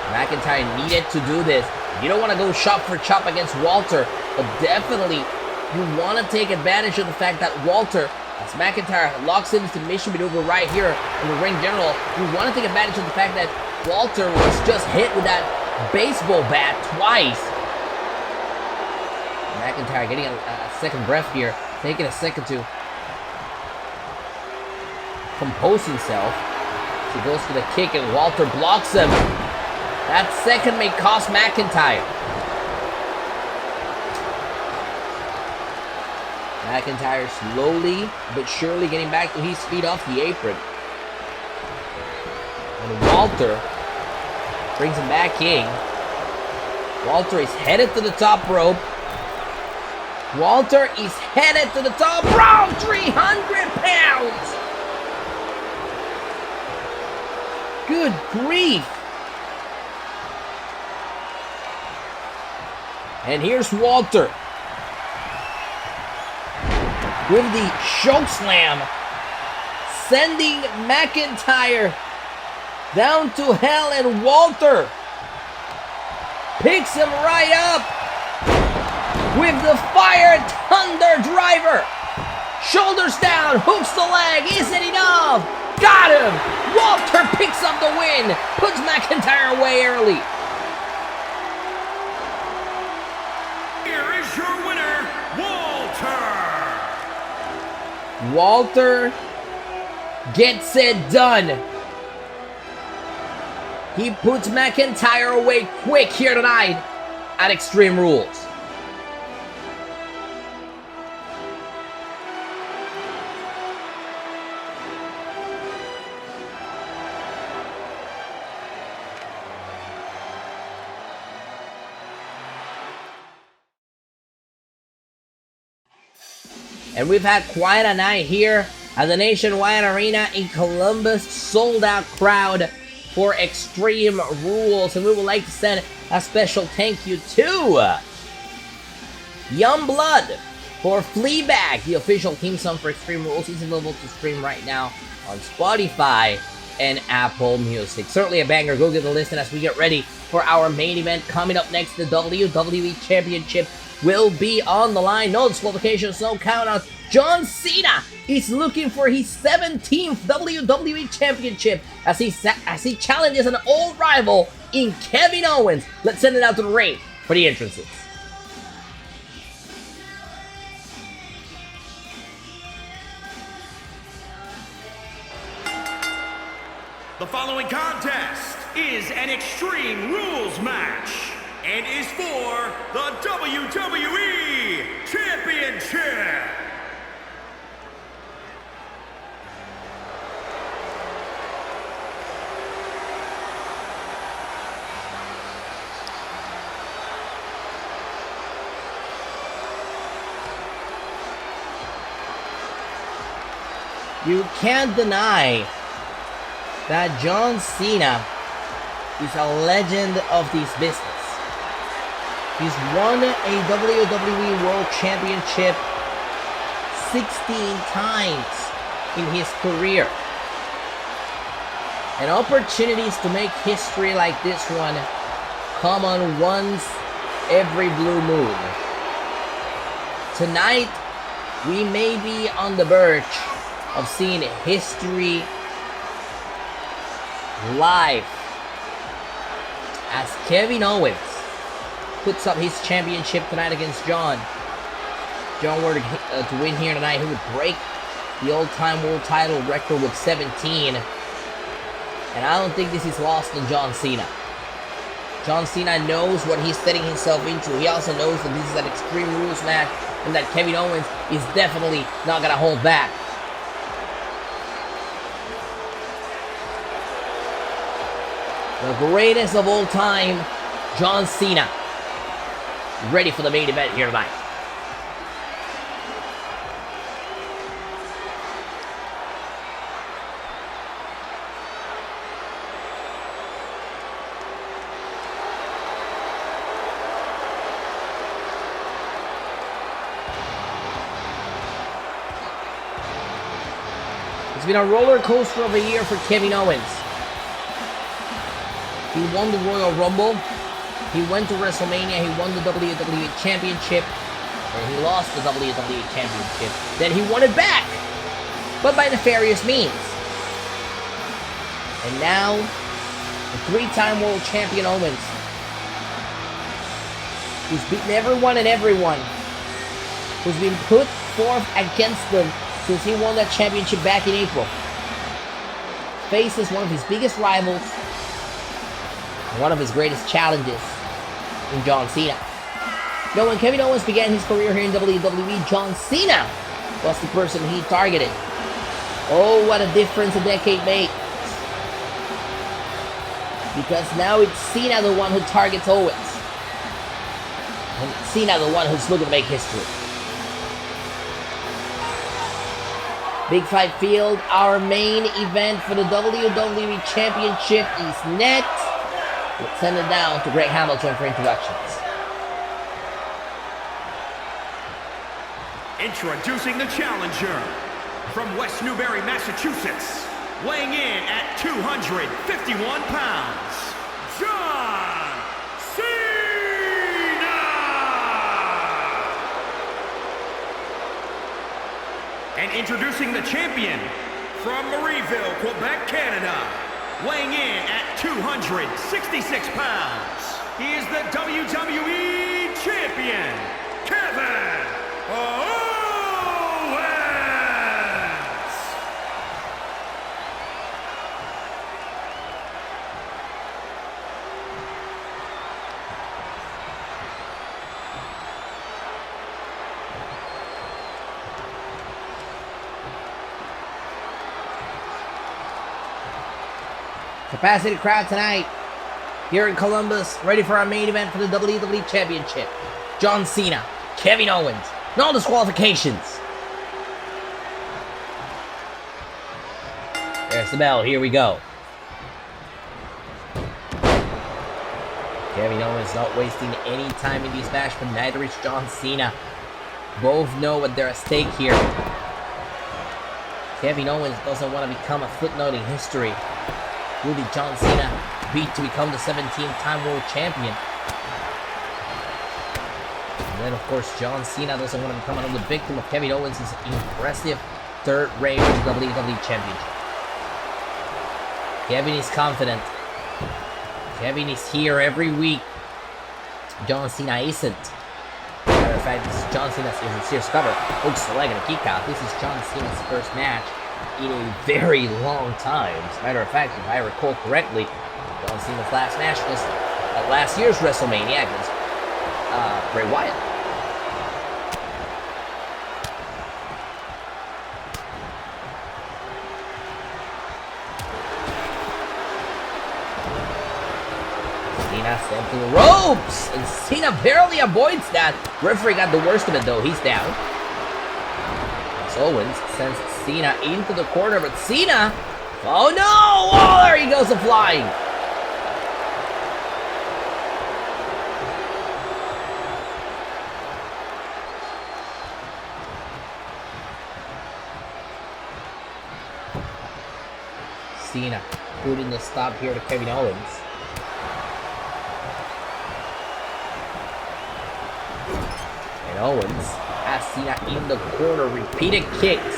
McIntyre needed to do this. You don't want to go chop for chop against Walter, but definitely you want to take advantage of the fact that Walter, as McIntyre locks in the submission maneuver right here in the ring general, you want to take advantage of the fact that Walter was just hit with that baseball bat twice. McIntyre getting a second breath here, taking a second to compose himself. He goes for the kick and Walter blocks him. That second may cost McIntyre. McIntyre slowly but surely getting back to his feet off the apron. And Walter brings him back in. Walter is headed to the top rope. Walter is headed to the top rope. 300 pounds. Good grief. And here's Walter with the choke slam, sending McIntyre down to hell, and Walter picks him right up with the Fire Thunder Driver. Shoulders down, hooks the leg, isn't enough. Got him! Walter picks up the win, puts McIntyre away early. Here is your winner, Walter. Walter gets it done. He puts McIntyre away quick here tonight at Extreme Rules. And we've had quite a night here at the Nationwide Arena in Columbus. Sold out crowd for Extreme Rules. And we would like to send a special thank you to Youngblood for Fleabag, the official theme song for Extreme Rules. It's available to stream right now on Spotify and Apple Music. Certainly a banger. Go give it a listen as we get ready for our main event. Coming up next, the WWE Championship will be on the line. No disqualifications, no countouts. John Cena is looking for his 17th WWE Championship as he challenges an old rival in Kevin Owens. Let's send it out to the ring for the entrances. The following contest is an Extreme Rules match and is for the WWE Championship. You can't deny that John Cena is a legend of this business. He's won a WWE World Championship 16 times in his career. And opportunities to make history like this one come on once every blue moon. Tonight, we may be on the verge of seeing history live as Kevin Owens puts up his championship tonight against John. John were to win here tonight, he would break the all-time world title record with 17. And I don't think this is lost on John Cena. John Cena knows what he's setting himself into. He also knows that this is an Extreme Rules match and that Kevin Owens is definitely not going to hold back. The greatest of all time, John Cena, ready for the main event here tonight. It's been a roller coaster of a year for Kevin Owens. He won the Royal Rumble, he went to WrestleMania, he won the WWE Championship, and he lost the WWE Championship. Then he won it back, but by nefarious means. And now, the three-time world champion Owens, who's beaten everyone and everyone, who's been put forth against them since he won that championship back in April, faces one of his biggest rivals, one of his greatest challenges in John Cena. Now, when Kevin Owens began his career here in WWE, John Cena was the person he targeted. Oh, what a difference a decade makes. Because now it's Cena the one who targets Owens. And Cena the one who's looking to make history. Big Fight Field, our main event for the WWE Championship is next. Let's send it down to Greg Hamilton for introductions. Introducing the challenger from West Newbury, Massachusetts, weighing in at 251 pounds, John Cena! And introducing the champion from Marieville, Quebec, Canada, weighing in at 266 pounds, he is the WWE Champion, Kevin Owens! Capacity crowd tonight here in Columbus, ready for our main event for the WWE Championship. John Cena, Kevin Owens, no disqualifications. There's the bell, here we go. Kevin Owens not wasting any time in this match, but neither is John Cena. Both know what they're at stake here. Kevin Owens doesn't want to become a footnote in history. Will be John Cena beat to become the 17th-time world champion? And then, of course, John Cena doesn't want to become another victim of Kevin Owens' impressive third reign of the WWE Championship. Kevin is confident. Kevin is here every week. John Cena isn't. Matter of fact, this is John Cena's serious cover. Hooks the leg and a kick out. This is John Cena's first match in a very long time. As a matter of fact, if I recall correctly, John Cena's last match was at last year's WrestleMania against Bray Wyatt. Cena sent to the ropes, and Cena barely avoids that. Referee got the worst of it though. He's down. As Owens sends Cena into the corner, but Cena, oh no! Oh, there he goes, flying. Cena putting the stop here to Kevin Owens. And Owens has Cena in the corner. Repeated kicks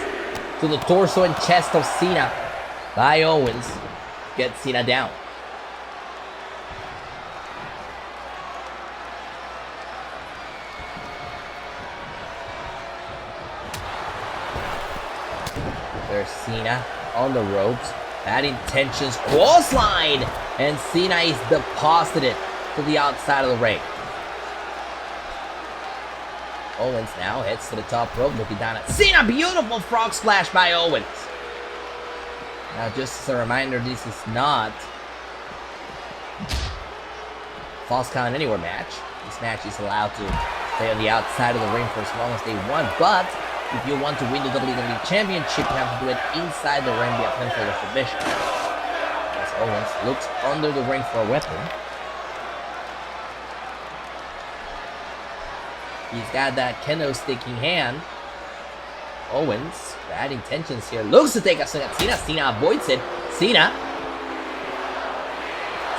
to the torso and chest of Cena by Owens. Gets Cena down. There's Cena on the ropes. Bad intentions. Clothesline! And Cena is deposited to the outside of the ring. Owens now heads to the top rope, looking down at Cena. Beautiful frog splash by Owens. Now, just as a reminder, this is not false count anywhere match. This match is allowed to stay on the outside of the ring for as long as they want, but if you want to win the WWE Championship, you have to do it inside the ring via pinfall or submission. As Owens looks under the ring for a weapon. He's got that kendo sticking hand. Owens, bad intentions here. Looks to take a swing at Cena. Cena avoids it. Cena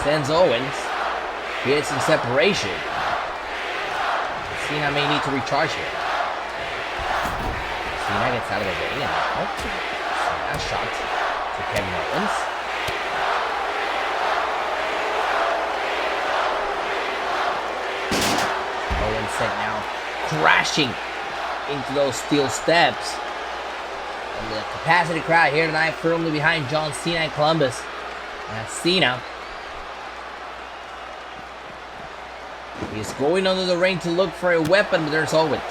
sends Owens. Gets some separation. Cena may need to recharge here. Cena gets out of the ring and now Cena shot to Kevin Owens. Owens sent now crashing into those steel steps. And the capacity crowd here tonight firmly behind John Cena in Columbus. And Cena is going under the ring to look for a weapon, but there's Owens.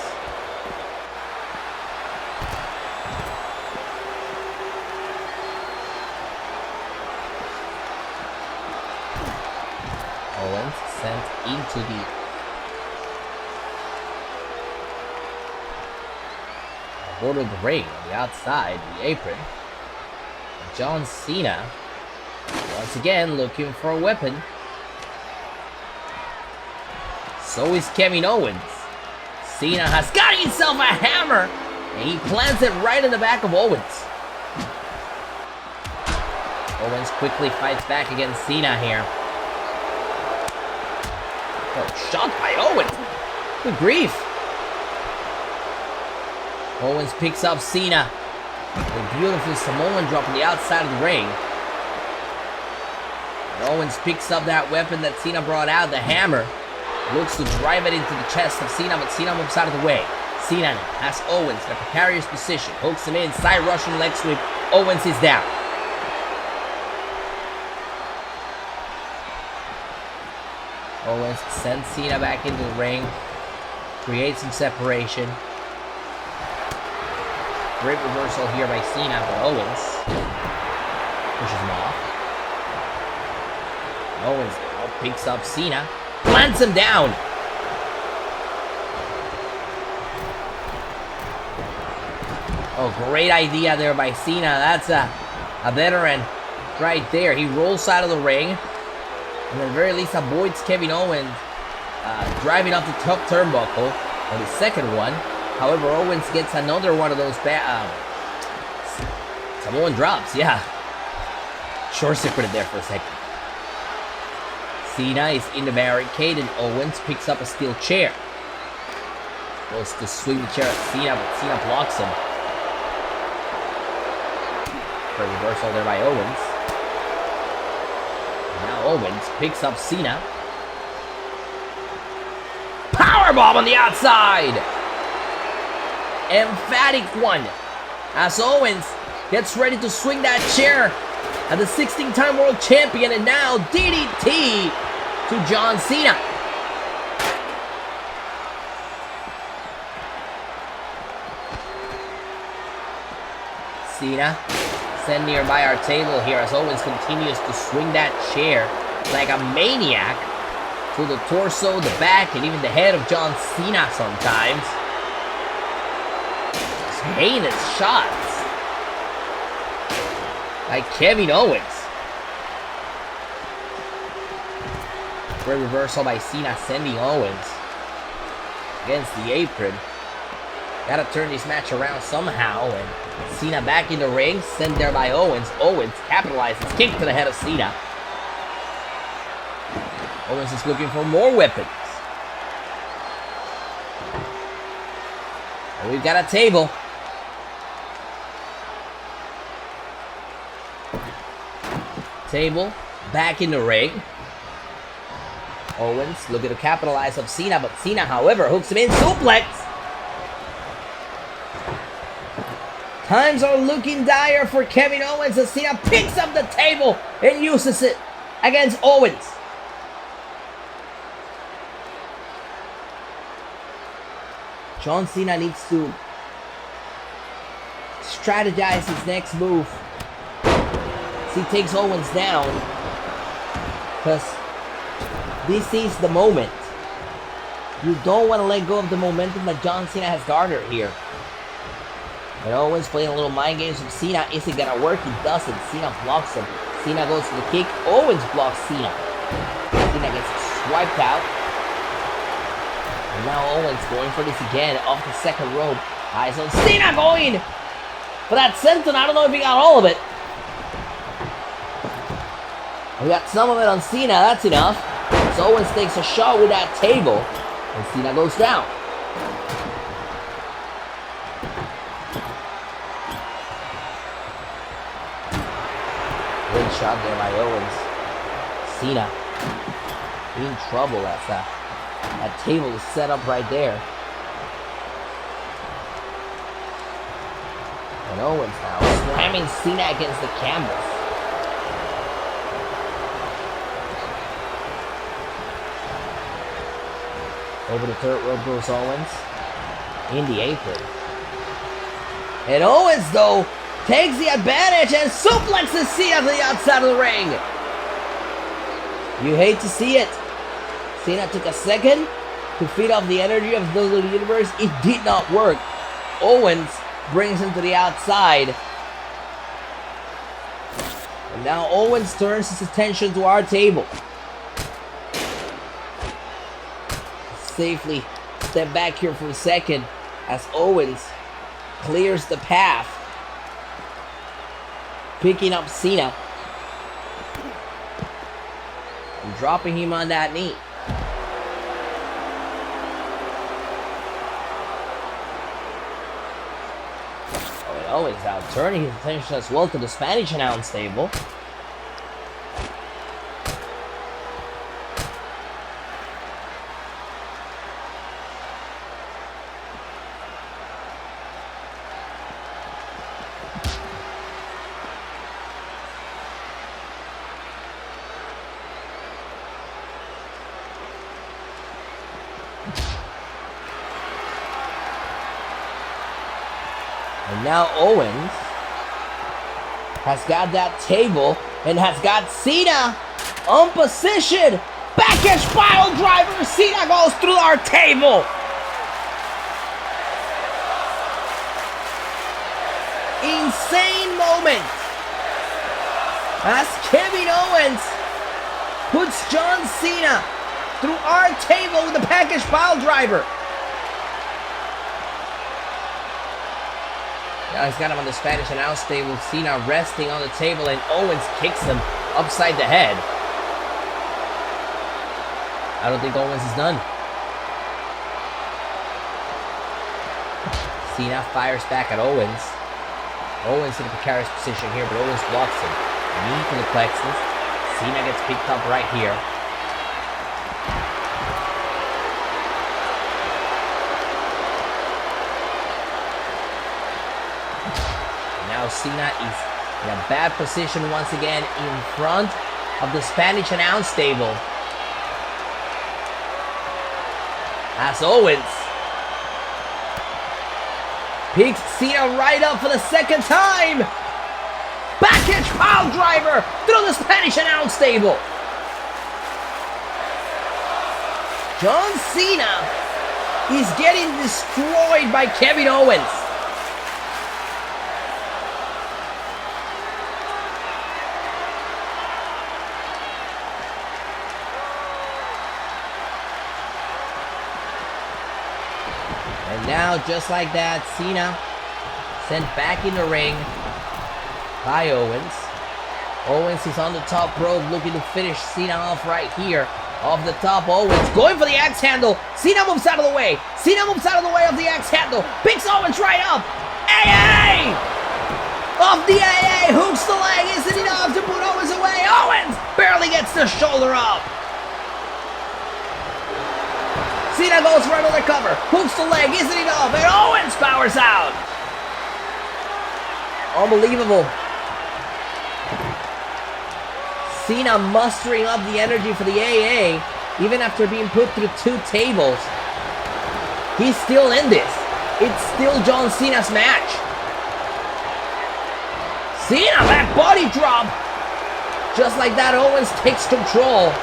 Owens sent into the border of the ring on the outside, the apron. And John Cena once again looking for a weapon. So is Kevin Owens. Cena has got himself a hammer And he plants it right in the back of Owens. Owens quickly fights back against Cena here. Oh, shot by Owens. Good grief. Owens picks up Cena. A beautiful Samoan drop on the outside of the ring. And Owens picks up that weapon that Cena brought out, the hammer. Looks to drive it into the chest of Cena, but Cena moves out of the way. Cena has Owens in a precarious position. Hooks him in, side Russian leg sweep. Owens is down. Owens sends Cena back into the ring. Creates some separation. Great reversal here by Cena, but Owens pushes him off. Owens now picks up Cena. Plants him down. Oh, great idea there by Cena. That's a veteran right there. He rolls out of the ring. And at the very least avoids Kevin Owens driving off the top turnbuckle on the second one. However, Owens gets another one of those Samoan drops, yeah. Short-circuited there for a second. Cena is in the barricade and Owens picks up a steel chair. Goes to swing the chair at Cena, but Cena blocks him. Great reversal there by Owens. And now Owens picks up Cena. Powerbomb on the outside! Emphatic one. As Owens gets ready to swing that chair at the 16-time world champion, and now DDT to John Cena. Cena sent nearby our table here as Owens continues to swing that chair like a maniac to the torso, the back, and even the head of John Cena sometimes. Heinous shots by Kevin Owens. Great reversal by Cena, sending Owens against the apron. Gotta turn this match around somehow, and Cena back in the ring, sent there by Owens. Owens capitalizes, kick to the head of Cena. Owens is looking for more weapons. And we've got a table. Table, back in the ring. Owens looking to capitalize on Cena, but Cena, however, hooks him in, suplex. Times are looking dire for Kevin Owens as Cena picks up the table and uses it against Owens. John Cena needs to strategize his next move. He takes Owens down because this is the moment. You don't want to let go of the momentum that John Cena has garnered here. And Owens playing a little mind games with Cena. Is it gonna work? It doesn't. Cena blocks him. Cena goes to the kick. Owens blocks Cena. Cena gets swiped out. And now Owens going for this again off the second rope. Eyes on Cena going for that senton. I don't know if he got all of it. We got some of it on Cena, that's enough. So Owens takes a shot with that table, and Cena goes down. Great shot there by Owens. Cena in trouble as that table is set up right there. And Owens now slamming Cena against the canvas. Over the third rope goes Owens. In the apron. And Owens, though, takes the advantage and suplexes Cena to the outside of the ring. You hate to see it. Cena took a second to feed off the energy of the WWE Universe. It did not work. Owens brings him to the outside. And now Owens turns his attention to our table. Safely step back here for a second as Owens clears the path. Picking up Cena. And dropping him on that knee. Owens now turning his attention as well to the Spanish announce table. And now Owens has got that table and has got Cena on position. Package pile driver. Cena goes through our table. Insane moment as Kevin Owens puts John Cena through our table with the package pile driver. Now he's got him on the Spanish announce table. Cena resting on the table, and Owens kicks him upside the head. I don't think Owens is done. Cena fires back at Owens. Owens in a precarious position here, but Owens blocks him. Knee to the plexus. Cena gets picked up right here. Now Cena is in a bad position once again in front of the Spanish announce table. As Owens picks Cena right up for the second time. Package pile driver through the Spanish announce table. John Cena is getting destroyed by Kevin Owens. And now, just like that, Cena sent back in the ring by Owens. Owens is on the top rope looking to finish Cena off right here. Off the top, Owens going for the axe handle. Cena moves out of the way. Cena moves out of the way of the axe handle. Picks Owens right up. AA! Off the AA, hooks the leg. Isn't enough to put Owens away. Owens barely gets the shoulder up. Cena goes for another cover. Hooks the leg. Isn't enough. And Owens powers out. Unbelievable. Cena mustering up the energy for the AA, even after being put through 2 tables. He's still in this. It's still John Cena's match. Cena, back body drop. Just like that, Owens takes control.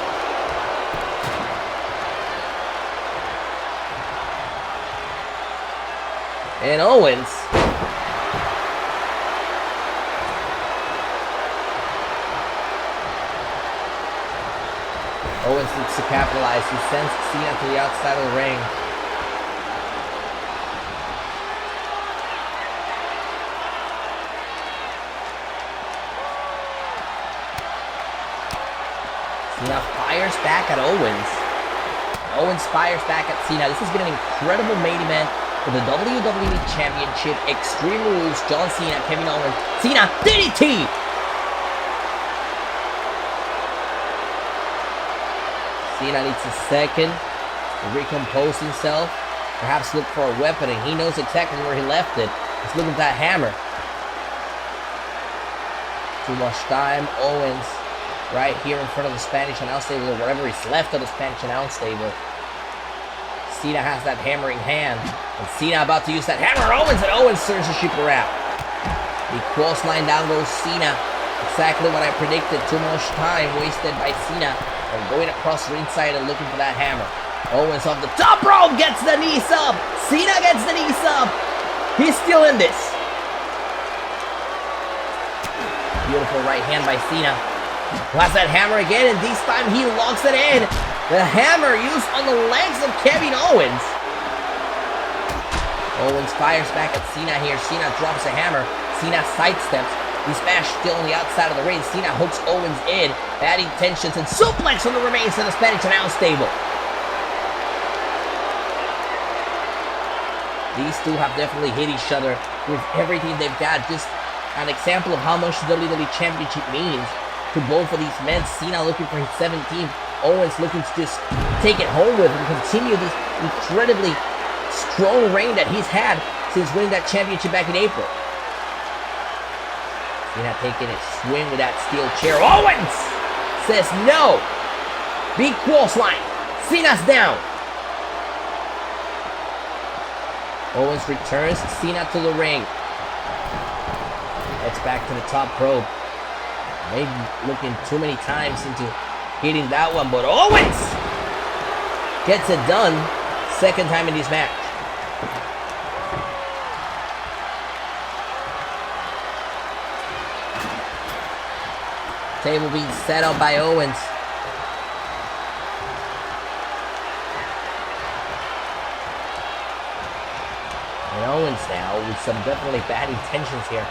And Owens needs to capitalize. He sends Cena to the outside of the ring. Cena fires back at Owens. Owens fires back at Cena. This has been an incredible main event for the WWE Championship. Extreme Rules. John Cena, Kevin Owens. Cena, DDT! Cena needs a second to recompose himself. Perhaps look for a weapon, and he knows exactly where he left it. He's looking for that hammer. Too much time. Owens right here in front of the Spanish announce table, or whatever is left of the Spanish announce table. Cena has that hammering hand, and Cena about to use that hammer. Owens turns the ship around. The cross line down goes Cena. Exactly what I predicted. Too much time wasted by Cena. And going across ringside and looking for that hammer. Owens off the top rope gets the knees up. Cena gets the knees up. He's still in this. Beautiful right hand by Cena. Who has that hammer again, and this time he locks it in. The hammer used on the legs of Kevin Owens. Owens fires back at Cena here. Cena drops a hammer. Cena sidesteps. He's smashed still on the outside of the ring. Cena hooks Owens in. Bad intentions and suplex on the remains of the Spanish announce table. These two have definitely hit each other with everything they've got. Just an example of how much the WWE Championship means to both of these men. Cena looking for his 17th. Owens looking to just take it home with and continue this incredibly strong reign that he's had since winning that championship back in April. Cena taking a swing with that steel chair. Owens says no. Big clothesline. Cena's down. Owens returns Cena to the ring. Heads back to the top rope. Maybe looking too many times into hitting that one, but Owens gets it done. Second time in this match. Table being set up by Owens. And Owens now with some definitely bad intentions here.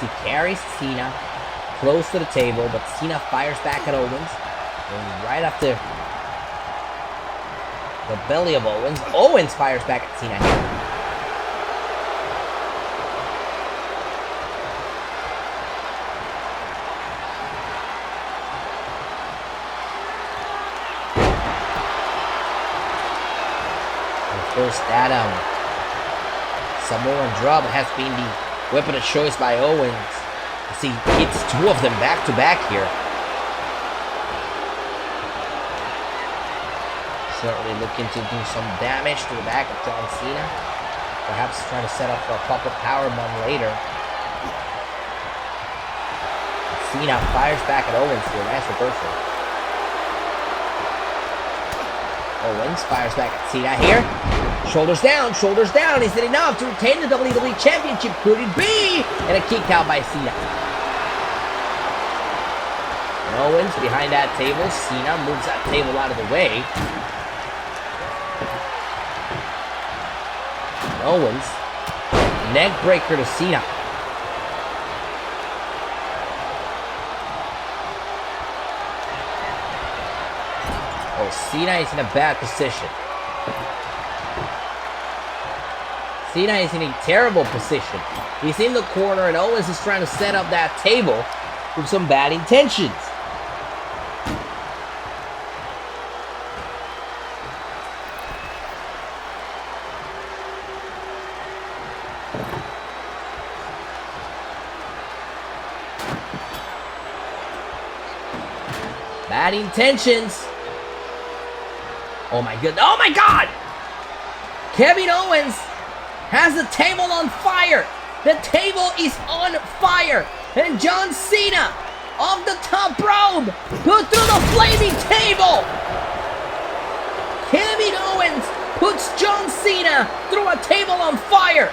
He carries Cena close to the table, but Cena fires back at Owens. And right after the belly of Owens, Owens fires back at Cena here. Of course, that Samoan drop has been the weapon of choice by Owens. See, hits two of them back to back here. Certainly looking to do some damage to the back of John Cena. Perhaps trying to set up for a proper powerbomb later. Cena fires back at Owens here. Nice reversal. Owens fires back at Cena here. Shoulders down, shoulders down. Is it enough to retain the WWE Championship? Could it be? And a kick out by Cena. And Owens behind that table. Cena moves that table out of the way. And Owens, neck breaker to Cena. Oh, Cena is in a bad position. Cena is in a terrible position. He's in the corner and Owens is trying to set up that table with some bad intentions. Bad intentions. Oh my god. Oh my god! Kevin Owens has the table on fire. The table is on fire. And John Cena off the top rope put through the flaming table. Kevin Owens puts John Cena through a table on fire.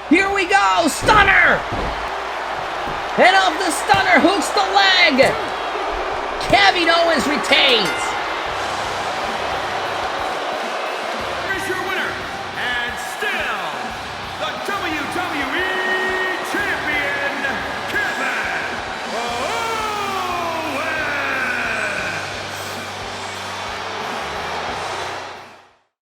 Here we go. Stunner. And off the stunner hooks the leg. Kevin Owens retains.